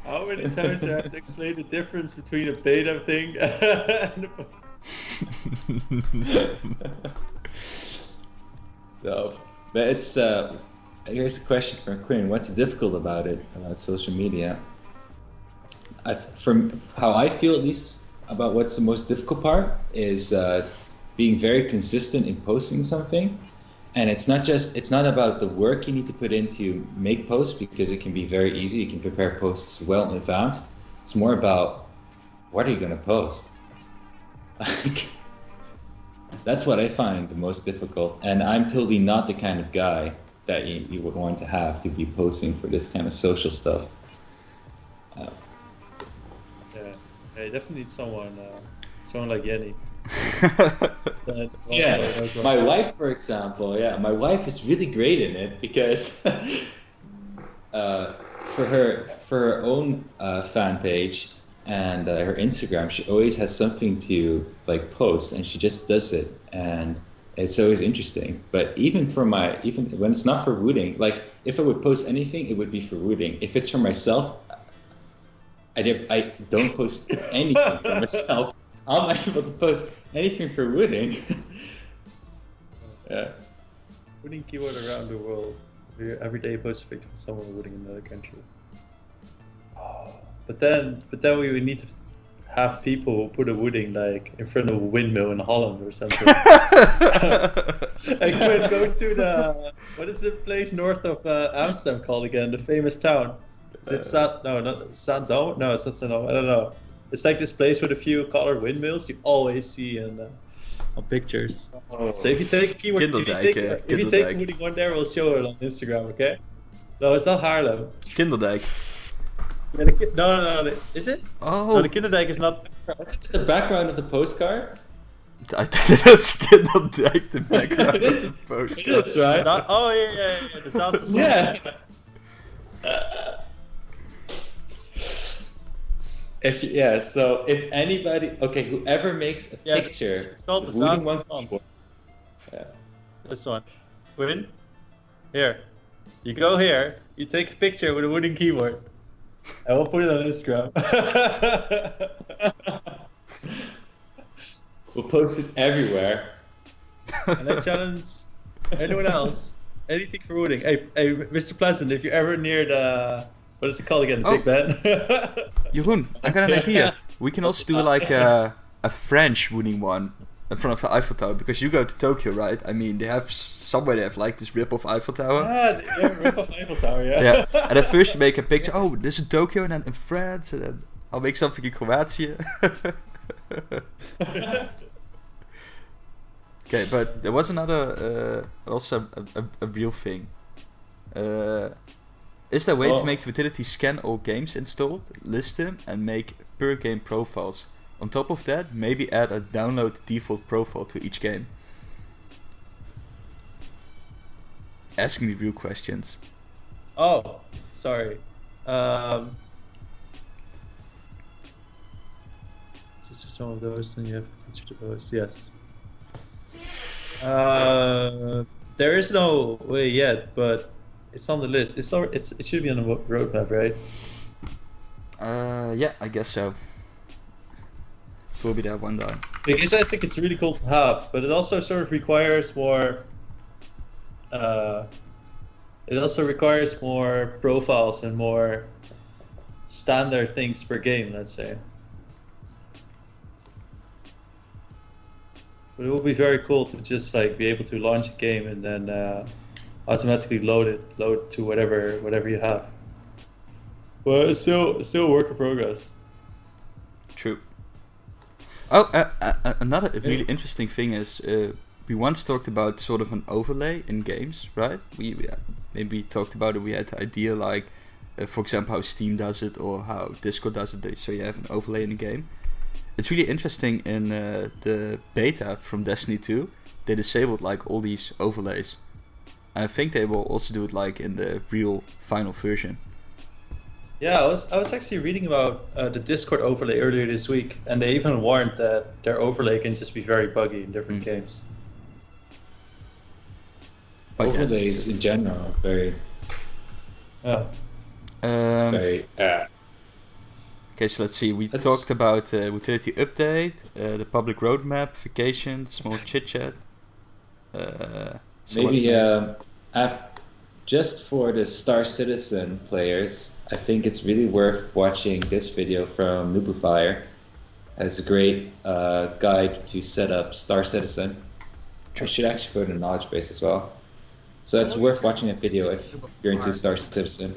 How many times do I have to explain the difference between a beta thing and No, but it's here's a question from Quinn. What's difficult about it, about social media? From how I feel, at least, about what's the most difficult part is being very consistent in posting something. And it's not about the work you need to put in to make posts, because it can be very easy. You can prepare posts well in advance. It's more about what are you going to post? Like, that's what I find the most difficult. And I'm totally not the kind of guy that you would want to have to be posting for this kind of social stuff. yeah, you definitely need someone like Yenny. Yeah, my wife, for example, my wife is really great in it, because for her own fan page and her Instagram, she always has something to like post, and she just does it, and it's always interesting. But even when it's not for Wooting, like if I would post anything, it would be for Wooting. If it's for myself, I don't post anything for myself. I'm not able to post anything for Wooting. Yeah. Wooting keyword around the world. We every day post a picture of someone wooting in another country. Oh, but then we would need to have people who put a wooting like in front of a windmill in Holland or something. I could go to the what is the place north of Amsterdam called again? The famous town. Is it Saandam? No, it's not Saandam. I don't know. It's like this place with a few colored windmills you always see on pictures. Oh. So if you take keyword, if you take wooting one there, we'll show it on Instagram. Okay? No, it's not Haarlem. Kinderdijk. Yeah, no, is it? Oh. No, the Kinderdijk is not. Is it the background of the postcard? I think that's Kinderdijk, the background of the post. That's right. Oh yeah. The sounds of Yeah. So if anybody, whoever makes a picture, it's called the Wooting sounds. one keyboard. Yeah. This one. Win. Here. You go here. You take a picture with a wooden keyboard. I will put it on Instagram. We'll post it everywhere. And I challenge anyone else. Anything for wooting. Hey, Mr. Pleasant, if you're ever near the what is it called again? The Big Ben. Jeroen, I got an idea. We can also do like a French wooting one in front of the Eiffel Tower, because you go to Tokyo, right? I mean, they have somewhere they have like this rip-off Eiffel Tower. Rip-off Eiffel Tower, yeah. Yeah, and at first you make a picture. Oh, this is Tokyo, and then in France, and then I'll make something in Croatia. Okay, but there was another, also a real thing. Is there a way to make Wootility scan all games installed, list them, and make per game profiles? On top of that, maybe add a download default profile to each game. Asking me real questions. Oh, sorry. Just for some of those, then you have to picture those. Yes. There is no way yet, but it's on the list. It should be on the roadmap, right? Yeah, I guess so. We'll be there one day. Because I think it's really cool to have, but it also sort of requires more. It also requires more profiles and more standard things per game, let's say. But it would be very cool to just like be able to launch a game and then automatically load to whatever you have. But it's still a work in progress. True. Oh, another really interesting thing is we once talked about sort of an overlay in games, right? We maybe talked about it. We had the idea like, for example, how Steam does it or how Discord does it. So you have an overlay in a game. It's really interesting in the beta from Destiny 2. They disabled like all these overlays, and I think they will also do it like in the real final version. Yeah, I was actually reading about the Discord overlay earlier this week, and they even warned that their overlay can just be very buggy in different games. But overlays in general, very. Very. Okay, so let's see. We talked about Wootility update, the public roadmap, vacation, small chit chat. Maybe just for the Star Citizen players, I think it's really worth watching this video from Noobbifier. It's a great guide to set up Star Citizen. I should actually go to the knowledge base as well. So it's worth watching a video if you're into Star Citizen.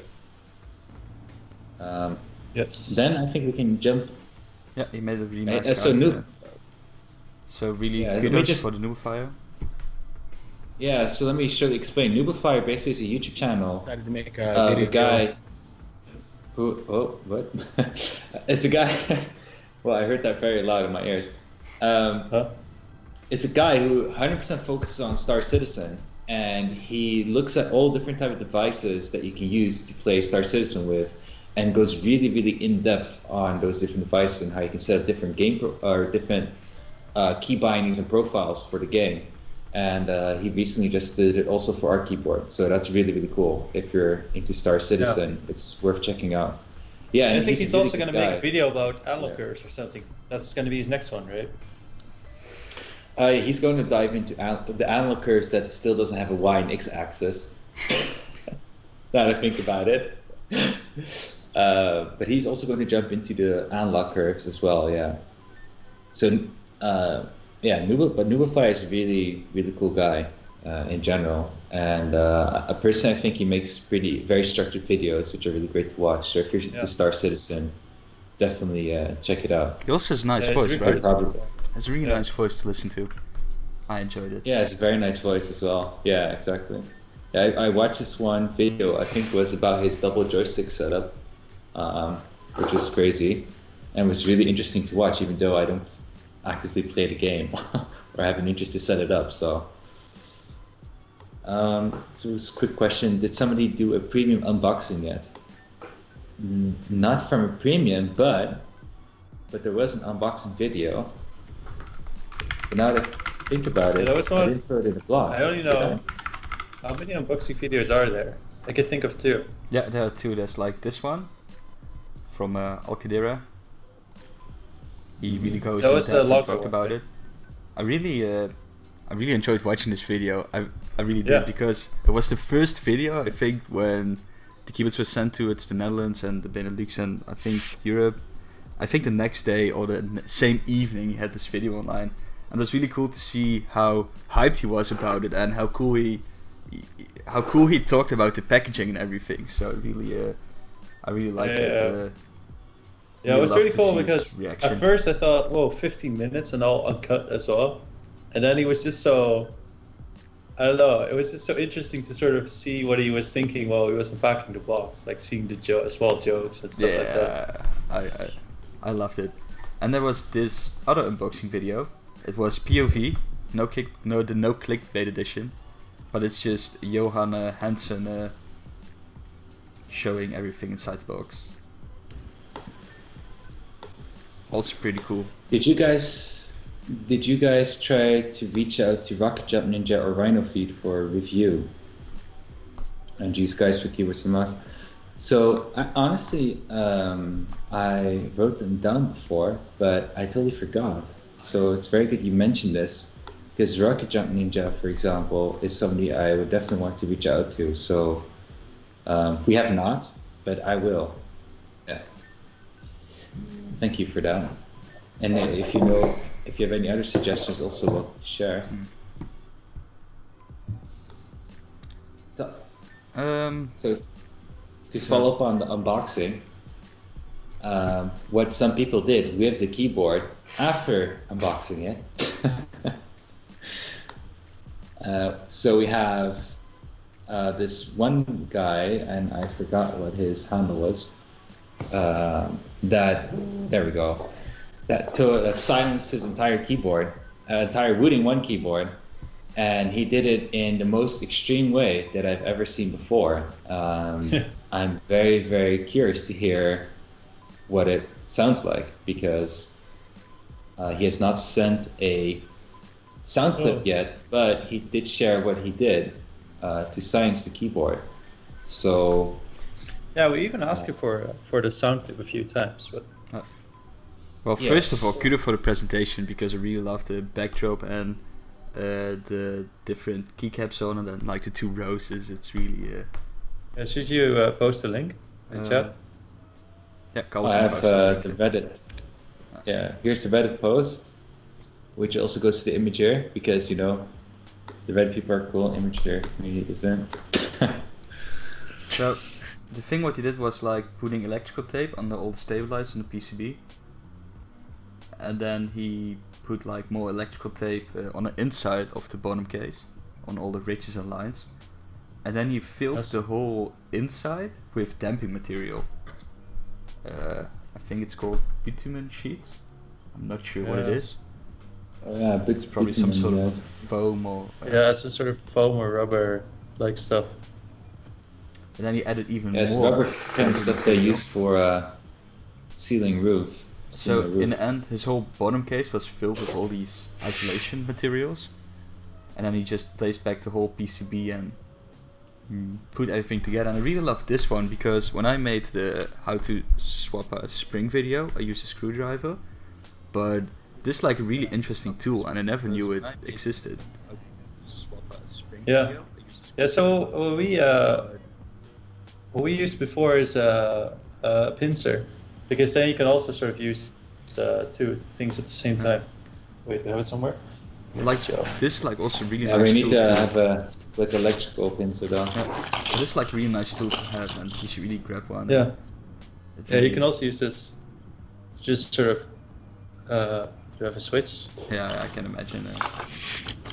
Yes. Then I think we can jump. Yeah, he made a really nice So really kudos for the Noobbifier. Yeah, so let me explain. Noobbifier basically is a YouTube channel. Decided to make a video. A guy who what? It's a guy. Well, I heard that very loud in my ears. It's a guy who 100% focuses on Star Citizen, and he looks at all different type of devices that you can use to play Star Citizen with, and goes really, really in depth on those different devices and how you can set up different different key bindings and profiles for the game. And he recently just did it also for our keyboard, so that's really, really cool. If you're into Star Citizen, it's worth checking out. Yeah, I and think a he's really also good going to make guy. a video about onlookers or something. That's going to be his next one, right? He's going to dive into the onlookers that still doesn't have a Y and X axis. Now that I think about it. But he's also going to jump into the unlock curves as well, yeah. So, yeah, Noobbifier is a really, really cool guy in general. And a person, I think he makes very structured videos, which are really great to watch. So if you're the Star Citizen, definitely check it out. He also has a nice Yeah, voice, it's right? really good as well. Has a really Yeah. nice voice to listen to. I enjoyed it. Yeah, it's a very nice voice as well. Yeah, exactly. Yeah, I watched this one video, I think it was about his double joystick setup, which was crazy and was really interesting to watch, even though I don't actively play the game or have an interest to set it up. So, so it's a quick question: did somebody do a premium unboxing yet? Not from a premium, but there was an unboxing video. But now that I think about it, that was I one. didn't throw it in the blog. I only know how many unboxing videos are there. I can think of 2. Yeah, there are 2. There's like this one from Alcadera. He really goes That in was depth the and logo talk one, about right? it. I really enjoyed watching this video. I really did Yeah. because it was the first video I think when the keyboards were sent to the Netherlands and the Benelux and I think Europe. I think the next day or the same evening he had this video online, and it was really cool to see how hyped he was about it and how cool he talked about the packaging and everything. So I really liked it. Yeah, it was loved really to cool see his because reaction. at first I thought, whoa, 15 minutes and all uncut as well. And then he was just so, I don't know, it was just so interesting to sort of see what he was thinking while he was unpacking the box, like seeing the small jokes and stuff like that. Yeah, I loved it. And there was this other unboxing video. It was POV, no clickbait edition, but it's just Johan Hansen showing everything inside the box. Also pretty cool. Did you guys try to reach out to Rocket Jump Ninja or Rhino Feed for a review? And these guys for keywords and mouse. So honestly, I wrote them down before, but I totally forgot. So it's very good you mentioned this, because Rocket Jump Ninja, for example, is somebody I would definitely want to reach out to. So we have not, but I will. Yeah. Thank you for that. And if you have any other suggestions, also welcome to share. So to follow up on the unboxing, what some people did with the keyboard after unboxing it. So we have this one guy, and I forgot what his handle was. There we go. That silenced his entire keyboard, entire Wooting 1 keyboard, and he did it in the most extreme way that I've ever seen before. I'm very, very curious to hear what it sounds like, because he has not sent a sound clip yet, but he did share what he did to silence the keyboard. So yeah, we even asked you for the sound clip a few times, but. Well, first of all, kudos for the presentation, because I really love the backdrop and the different keycaps on it, and like the 2 roses. It's really. Should you post a link in chat? Yeah, Carl I can have post a link. the Reddit. Yeah, here's the Reddit post, which also goes to the Imgur, because the Reddit people are cool, Imgur community isn't. So the thing what he did was like putting electrical tape under all the stabilizers in the PCB, and then he put like more electrical tape on the inside of the bottom case on all the ridges and lines, and then he filled the whole inside with damping material. I think it's called bitumen sheet. I'm not sure what it is. Yeah, but It's probably some sort of foam or Yeah, some sort of foam or rubber like stuff. and then he added even Yeah, it's more rubber kind of stuff they use for sealing roof. So Sealing a in roof. the end, his whole bottom case was filled with all these isolation materials, and then he just placed back the whole PCB and put everything together. And I really love this one because when I made the how to swap a spring video, I used a screwdriver, but this is like a really interesting tool, and I never knew it existed. Yeah. So what we used before is a pincer, because then you can also sort of use two things at the same time. Wait, we have it somewhere. Like this, like also really Yeah, nice. we tool need to have a like electrical pincer though. Yeah. This is like really nice tool to have, and you should really grab one. Yeah. Yeah, you can also use this. Just sort of. Do you have a switch? Yeah, I can imagine.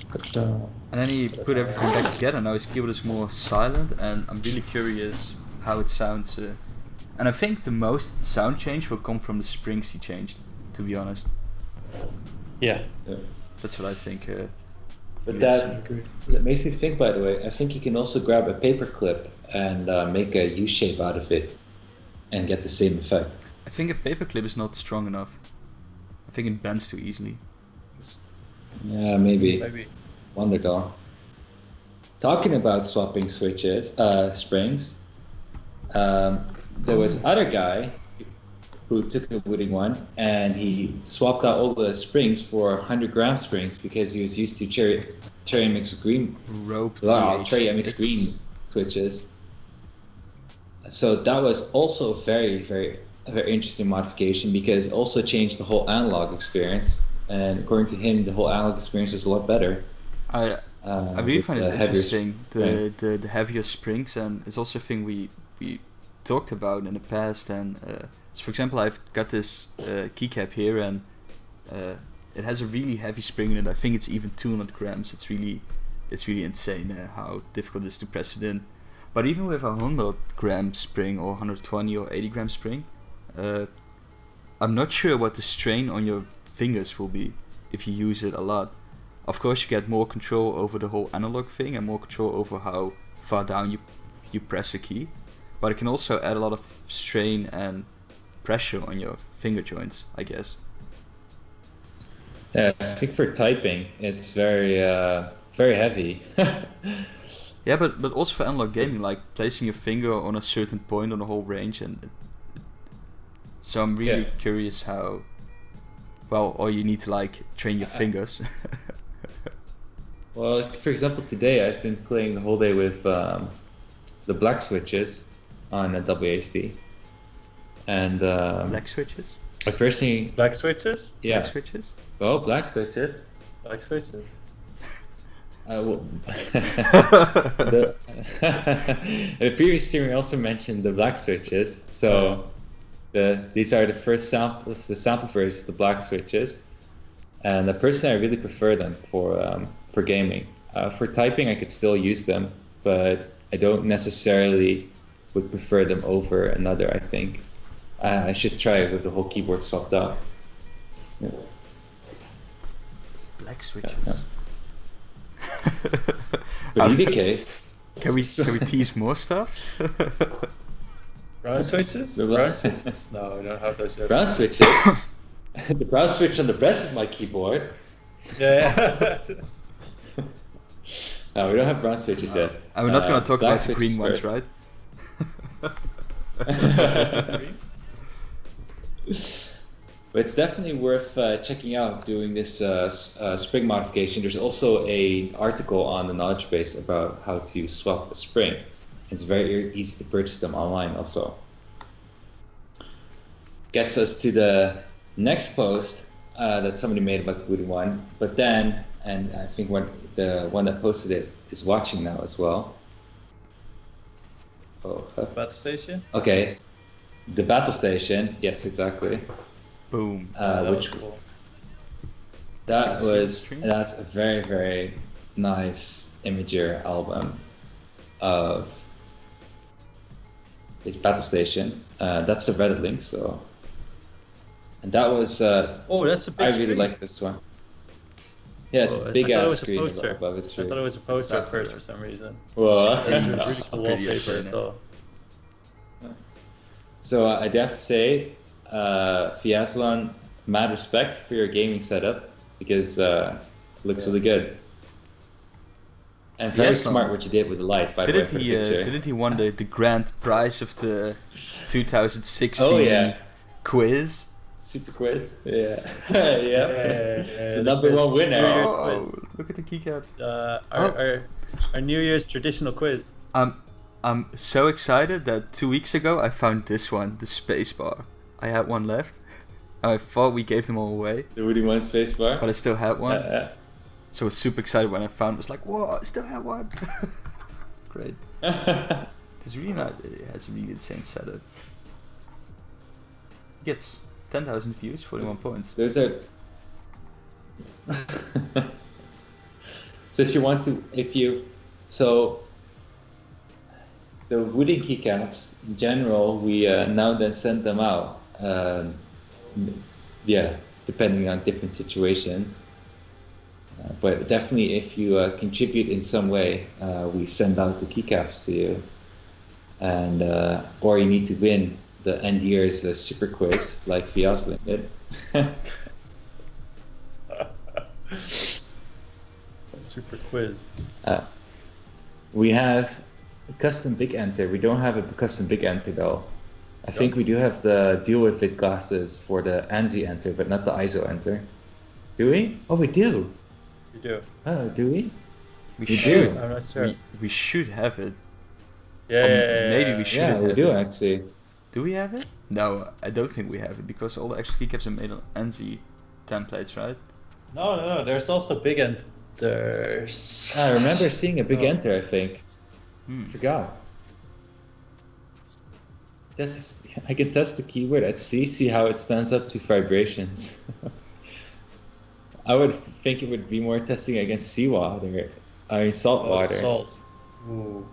But, and then he put everything back together. Now his keyboard is more silent, and I'm really curious how it sounds. And I think the most sound change will come from the springs he changed, to be honest. Yeah. That's what I think. But that makes me think, by the way, I think you can also grab a paper clip and make a U shape out of it and get the same effect. I think a paperclip is not strong enough. I think it bends too easily. Yeah, maybe. Wonder though. Talking about swapping switches, springs, there was other guy who took the Wooting one and he swapped out all the springs for 100-gram springs because he was used to cherry mixed green switches. So that was also very, very, very interesting modification because it also changed the whole analog experience. And according to him, the whole analog experience was a lot better. I really find it interesting, the heavier springs, and it's also a thing we talked about in the past. And so for example, I've got this keycap here, and it has a really heavy spring in it. I think it's even 200 grams. It's really insane how difficult it is to press it in. But even with a 100-gram spring or 120 or 80-gram spring, I'm not sure what the strain on your fingers will be if you use it a lot. Of course, you get more control over the whole analog thing and more control over how far down you press a key. But it can also add a lot of strain and pressure on your finger joints, I guess. Yeah, I think for typing, it's very heavy. Yeah, but also for analog gaming, like placing your finger on a certain point on the whole range, and so I'm really curious how. Well, or you need to like train your fingers. Well, for example, today I've been playing the whole day with the black switches on a WASD, and black switches. I personally black switches. Yeah. Black switches. Oh, black switches. Black switches. The previous streamer also mentioned the black switches. So these are the first sample versions of the black switches, and personally I really prefer them for gaming. For typing I could still use them, but I don't necessarily would prefer them over another. I think I should try it with the whole keyboard swapped out. Yeah. Black switches. But in either case, can we tease more stuff? Brown switches? Brown switches? No, we don't have those yet. Brown switches. The brown switch on the breast of my keyboard. Yeah. No, we don't have brown switches yet. And we're not going to talk about the green ones, first. right? But it's definitely worth checking out doing this spring modification. There's also an article on the knowledge base about how to swap a spring. It's very easy to purchase them online also. Gets us to the next post that somebody made about the Wooting one. But then, and I think the one that posted it is watching now as well. Oh, Battlestation? Okay. The Battlestation, yes, exactly. Boom. Which cool. that's a very, very nice Imgur album of his Battlestation. That's the Reddit link, so. And that was that's a big I really screen. like this one. Yeah, it's a big ass screen above his I screen. thought it was a poster at first for some reason. Well, It's really cool Pretty wallpaper. insane, So so I do have to say, Fiazlon, mad respect for your gaming setup because it looks really good. And very Yes, smart what you did with the light, by the way, for the picture. Didn't he won the grand prize of the 2016 Oh, yeah. quiz? Super quiz. Yeah. Yeah. It's the number one winner. New Year's Oh, quiz. look at the keycap. Our New Year's traditional quiz. I'm so excited that 2 weeks ago I found this one, the spacebar. I had one left. I thought we gave them all away, The Wooting one spacebar. but I still had one. So I was super excited when I found it. Was like, whoa, I still have one. Great. It's really not. It has a really insane setup. It gets 10,000 views, 41 points. Those are. So if you want to, the Wooting keycaps in general, we now then send them out. Depending on different situations. But definitely, if you contribute in some way, we send out the keycaps to you, and or you need to win the end year's super quiz like Viasling did. Super quiz. We have a custom big enter. We don't have a custom big enter though. I think we do have the deal with it glasses for the ANSI enter, but not the ISO enter. Do we? Oh, we do. We do. Oh, do we? We do. should. I'm not sure. We should have it. Yeah. Maybe we should Yeah, have we it. do actually. Do we have it? No, I don't think we have it because all the extra keycaps are made on ANSI templates, right? No. There's also big enters. I remember seeing a big enter, I think. Forgot. I can test the keyword at sea, see how it stands up to vibrations. I would think it would be more testing against seawater. Salt water. Salt. Ooh.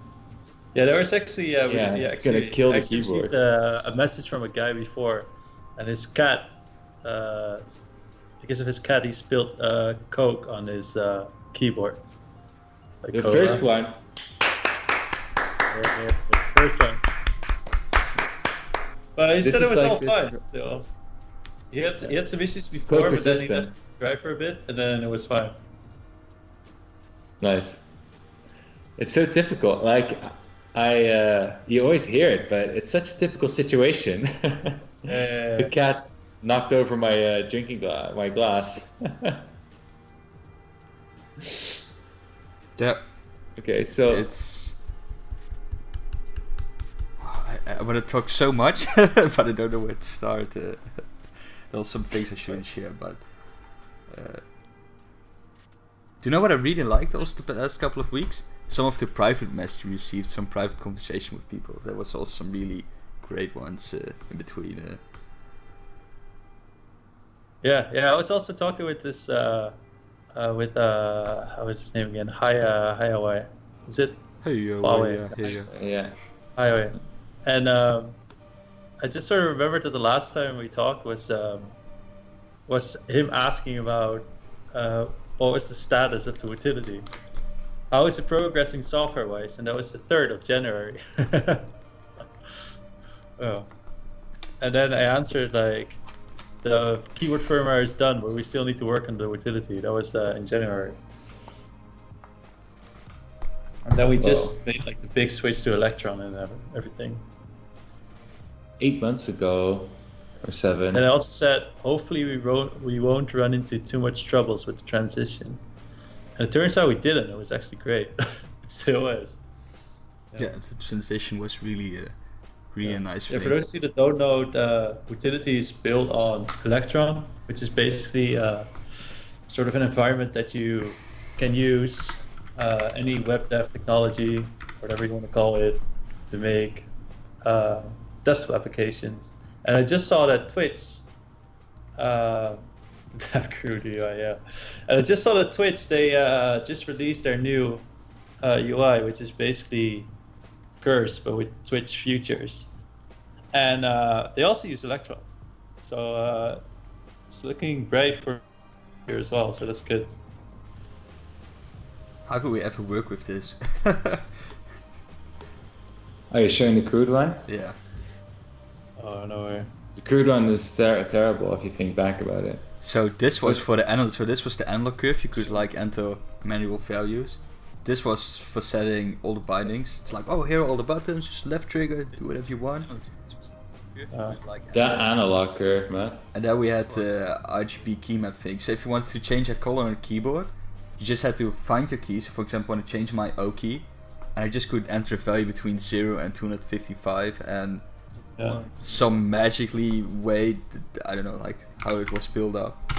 Yeah, there was actually it's gonna kill the keyboard. Received a message from a guy before, and his cat, because of his cat, he spilled Coke on his keyboard. Like the Cola. first one. Yeah, the first one. But he said it was all fine. So he had some issues before, Coke but then he resistant. left it dry for a bit, and then it was fine. Nice. It's so typical. Like you always hear it, but it's such a typical situation. The cat knocked over my drinking glass, my glass. Yeah. Okay, so It's. I want to talk so much, but I don't know where to start. There's some things I shouldn't share, but. Do you know what I really liked also the last couple of weeks? Some of the private messages we received, some private conversation with people. There was also some really great ones in between. Yeah. I was also talking with this, with how is his name again? Highway. Is it? Huawei. yeah. Highway. And I just sort of remembered that the last time we talked was him asking about what was the status of the Wootility. How is it progressing software-wise? And that was the 3rd of January. Oh. And then I answered like, the keyword firmware is done, but we still need to work on the Wootility. That was in January. And then we just made like the big switch to Electron and everything. 8 months ago, or 7. And I also said, hopefully we won't run into too much troubles with the transition. And it turns out we didn't. It was actually great. It still is. Yeah, the transition was really a nice thing. Yeah, for those of you that don't know, Wootility is built on Electron, which is basically sort of an environment that you can use any web dev technology, whatever you want to call it, to make desktop applications. And I just saw that Twitch, Dev Crew UI, yeah. And I just saw that Twitch, they just released their new UI, which is basically Curse, but with Twitch features. And they also use Electron. So it's looking bright for here as well, so that's good. How could we ever work with this? Are you showing the crude one? Yeah. Oh, no way. The crude one is terrible if you think back about it. So this was for the analog. So this was the analog curve. You could like enter manual values, this was for setting all the bindings. It's like, oh, here are all the buttons, just left trigger, do whatever you want. That analog curve, man. And then we had the RGB key map thing. So if you wanted to change a color on a keyboard, you just had to find your keys. So for example, I want to change my O key, and I just could enter a value between 0 and 255, and some magically way, I don't know, like how it was built up,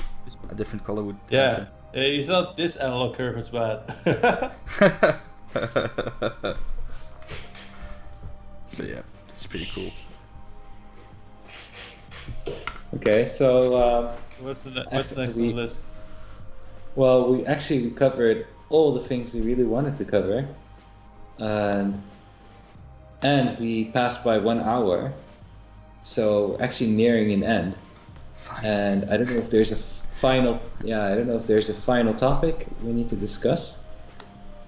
a different color would happen. Yeah, you thought this analog curve was bad. So yeah, it's pretty cool. Okay, so What's the next on the list? well, we covered all the things we really wanted to cover, and we passed by 1 hour, so actually nearing an end. Fine. And I don't know if there's a final topic we need to discuss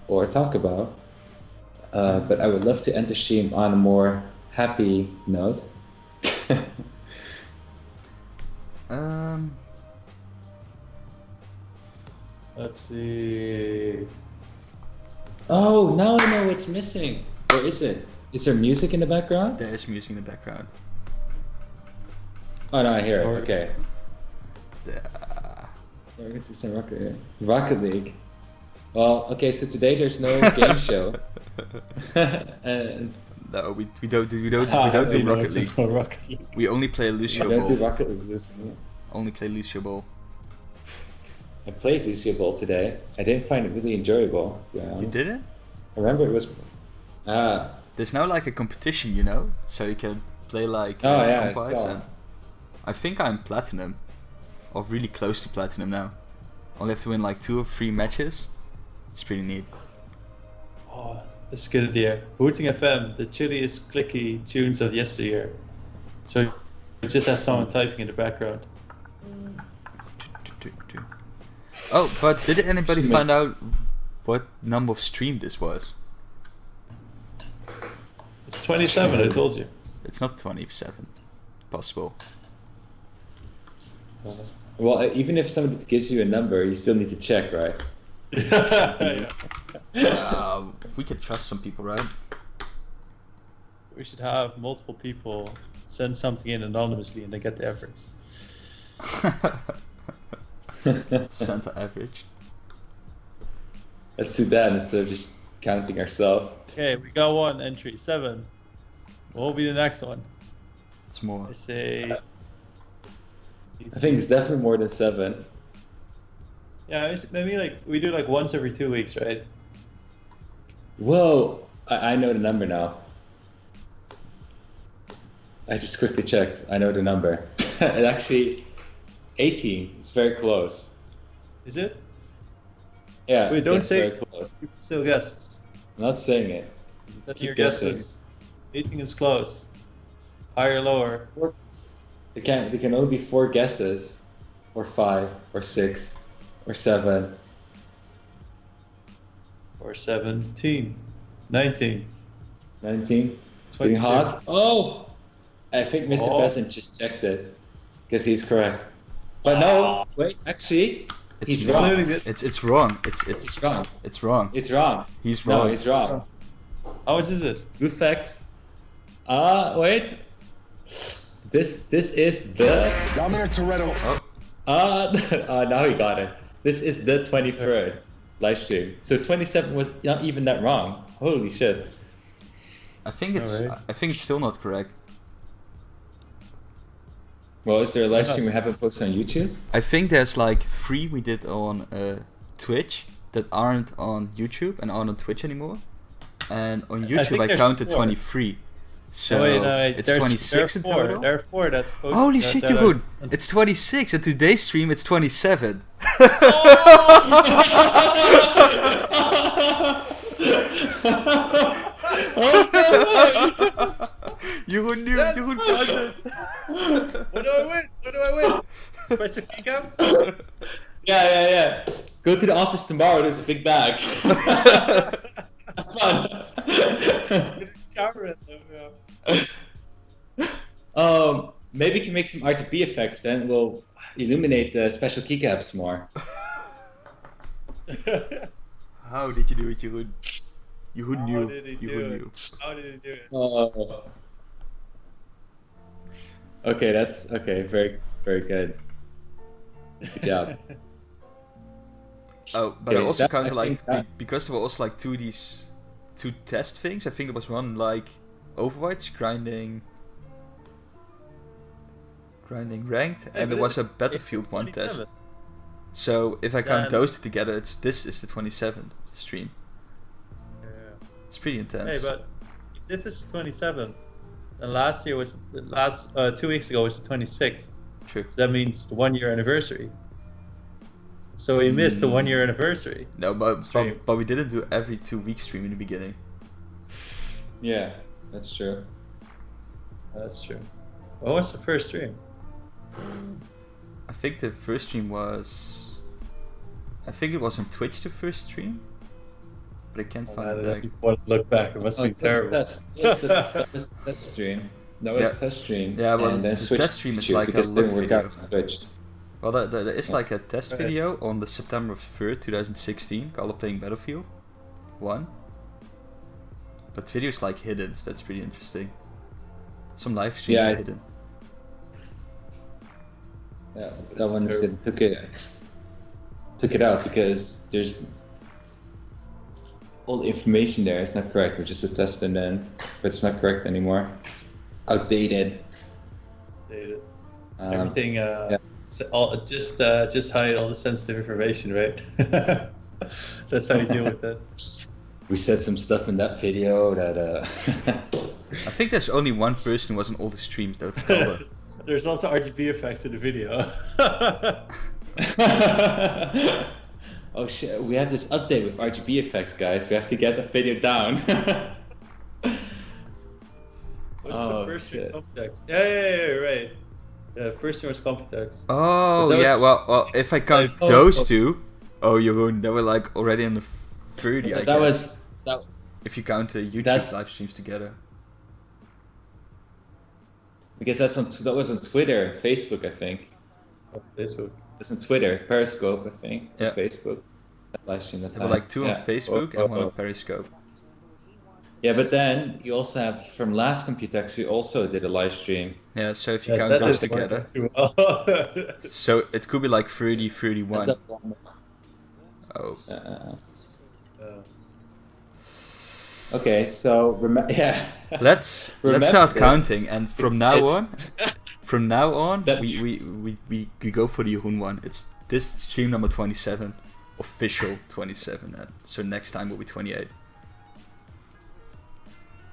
or talk about, but I would love to end the stream on a more happy note. Let's see. Oh, now I know what's missing. Where is it? Is there music in the background? There is music in the background. Oh no, I hear it. Okay. Yeah. We're going to say Rocket League. Well, okay, so today there's no game show. And No, we don't do Rocket League. We only play Lucio we don't do Ball. Rocket League this year. Only play Lucio Ball. I played Lucio Ball today. I didn't find it really enjoyable, to be honest. You didn't? I remember it was... There's now like a competition, you know, so you can play like Oh, yeah, I compise, saw. and I think I'm platinum, or really close to platinum now. Only have to win like 2 or 3 matches. It's pretty neat. Oh, this is a good idea. Wooting FM, the chilliest clicky tunes of yesteryear. So it just has someone typing in the background. Oh, but did anybody find out what number of stream this was? It's 27, I told you. It's not 27. Possible. Well, even if somebody gives you a number, you still need to check, right? We can trust some people, right? We should have multiple people send something in anonymously and they get the efforts. Santa average. Let's do that instead of just counting ourselves. Okay, we got 1 entry, 7. What will be the next one? It's more. I say... I think it's definitely more than 7. Yeah, maybe like we do like once every 2 weeks, right? Whoa! I know the number now. I just quickly checked. I know the number. It actually... 18. It's very close. Is it? Yeah. Wait, don't it's say. very close. You can still guess. I'm not saying it. That's Keep your guessing. guesses. 18 is close. Higher, lower. There can only be 4 guesses, or 5, or 6, or 7. Or 17. 19. 19. It's 22. getting hot. Oh! I think Mr. Oh. Peasant just checked it. Because he's correct. But no, wait, actually, he's wrong. It's wrong. It's wrong. It's wrong. It's wrong. He's wrong. No, he's wrong. How much is it? Good facts. Wait. This is the... Dominic Toretto. now he got it. This is the 23rd live stream. So 27 was not even that wrong. Holy shit. I think it's. Alright. I think it's still not correct. Well, is there a live stream we haven't posted on YouTube? I think there's like 3 we did on Twitch that aren't on YouTube and aren't on Twitch anymore. And on YouTube think I there's counted 4. 23. So wait, it's 26 in total. There are 4 that's posted. Holy shit, Jeroen! It's 26, and today's stream it's 27. You would count it. What do I win? What do I win? Special keycaps? Yeah. Go to the office tomorrow, there's a big bag. Have fun. Maybe we can make some RGB effects then. We'll illuminate the special keycaps more. How did you do it, Jeroen? You How knew. did he You do it? knew. How did he do it? Oh. Okay, that's okay. Very, very good. Good job. Oh, but I Okay, also that- counted I like think that- because there were also like two test things. I think there was one like Overwatch grinding ranked, and there was a Battlefield one test. So if I count Then- those two together, this is the 27th stream. Yeah. It's pretty intense. Hey, but this is 27, and last year was 2 weeks ago was the 26th. True. So that means the 1 year anniversary. So we missed the 1 year anniversary. No, but Stream. we didn't do every 2 week stream in the beginning. Yeah, that's true. That's true. What was the first stream? I think the first stream was. I think it was on Twitch, the first stream, but I can't find it. If you want to look back, it must be terrible. That was test stream. That was Yeah. test stream. Yeah, well, and then the switched test stream to is YouTube like a because it didn't look work out video. on Twitch. Well, there is like a test Right. video on the September 3rd, 2016, called Playing Battlefield 1. But the video is like hidden, so that's pretty interesting. Some live streams Yeah, are hidden. Yeah, It's that one terrible. took it out because there's all the information there is not correct, which is a test, and then but it's not correct anymore. It's outdated. Dated. Um, Everything, just hide all the sensitive information, right? That's how you deal with it. we said some stuff in that video that I think there's only one person who was on all the streams, though. It's Calder. There's also RGB effects in the video. oh shit, we have this update with RGB effects, guys. We have to get the video down. What's Oh, the first shit. stream? Compitex. Yeah, right. Yeah, first stream was Compitex. Oh, But that yeah, was- well, if I count Oh, those oh. two, Jeroen, they were like already in the 30, I that guess. was that. If you count the YouTube That's- live streams together. Because that was on Twitter, Facebook, I think. Facebook. It's on Twitter, Periscope, I think. Yeah. Facebook. That live stream that There were time. like two on Yeah. Facebook and one on Periscope. Yeah, but then you also have from last Computex, we also did a live stream. Yeah, so if you Yeah, count that those is the one together. too. Oh. So it could be like 30, 31. That's up one more. Oh. Okay, so yeah. Let's Remember start this. counting, and from now It's- on, That- we go for the Jeroen one. It's this stream number 27, official 27. So next time will be 28. This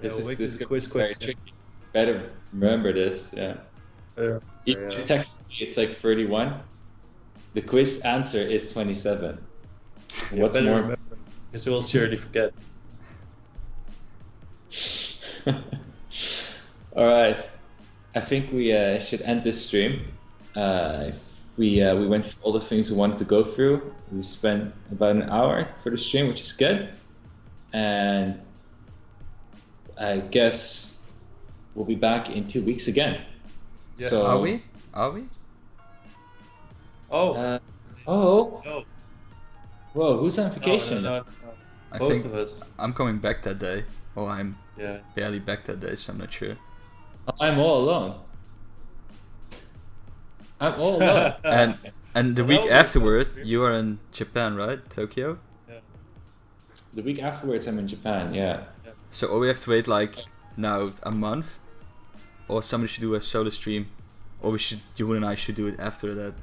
Yeah, is we'll this make could this be quiz very question. tricky. Better remember this. Yeah. Yeah. Technically, it's like 31. The quiz answer is 27. What's better more? remember, because we'll surely forget. All right. I think we should end this stream. We went through all the things we wanted to go through. We spent about an hour for the stream, which is good. And I guess we'll be back in 2 weeks again. Yeah. So, Are we? Are we? Oh, oh, no. whoa! Who's on No, vacation? no. I Both think of us. I'm coming back that day. Or I'm Yeah. barely back that day, so I'm not sure. I'm all alone. I'm all alone. And the Well, week that was afterward, fun. you are in Japan, right? Tokyo? The week afterwards, I'm in Japan. Yeah. So or we have to wait like now a month, or somebody should do a solo stream, or you and I should do it after that.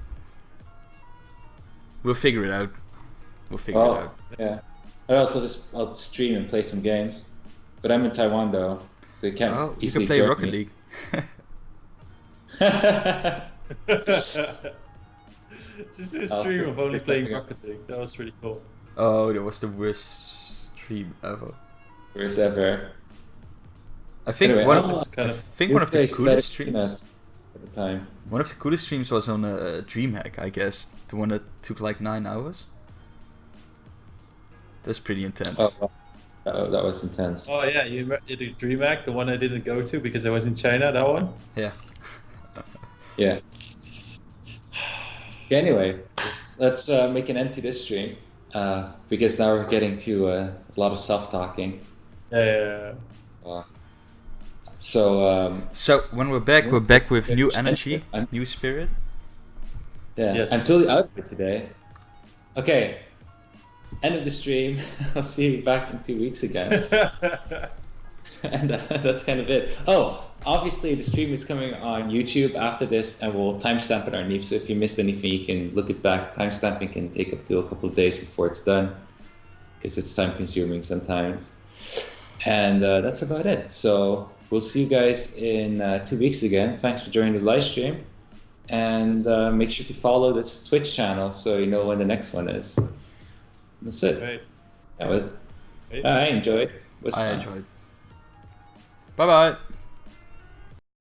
We'll figure it out. We'll figure it Oh, out. yeah. I'll stream and play some games, but I'm in Taiwan though, so you can't Oh, you easily can play join Rocket me. League. Just a I'll stream of only pick playing something up. Rocket League. That was really cool. Oh, that was the worst stream ever. Worst ever. I think Anyway, one I was of kind I of- think one of the Place coolest better streams. at the time. One of the coolest streams was on DreamHack, I guess. The one that took like 9 hours. That's pretty intense. Oh, that was intense. Oh yeah, you did DreamHack, the one I didn't go to because I was in China. That one. Yeah. Yeah. Okay, anyway, let's make an end to this stream. because now we're getting to a lot of self-talking. Yeah. So when we're back with new energy, new spirit. Yeah, Yes. I'm totally out of it today. Okay, end of the stream. I'll see you back in 2 weeks again. And that's kind of it. Oh, obviously the stream is coming on YouTube after this, and we'll timestamp it underneath. So if you missed anything, you can look it back. Timestamping can take up to a couple of days before it's done, because it's time consuming sometimes. And that's about it. So we'll see you guys in 2 weeks again. Thanks for joining the live stream. And make sure to follow this Twitch channel so you know when the next one is. That's it. Right. I enjoyed. I enjoyed. Bye bye.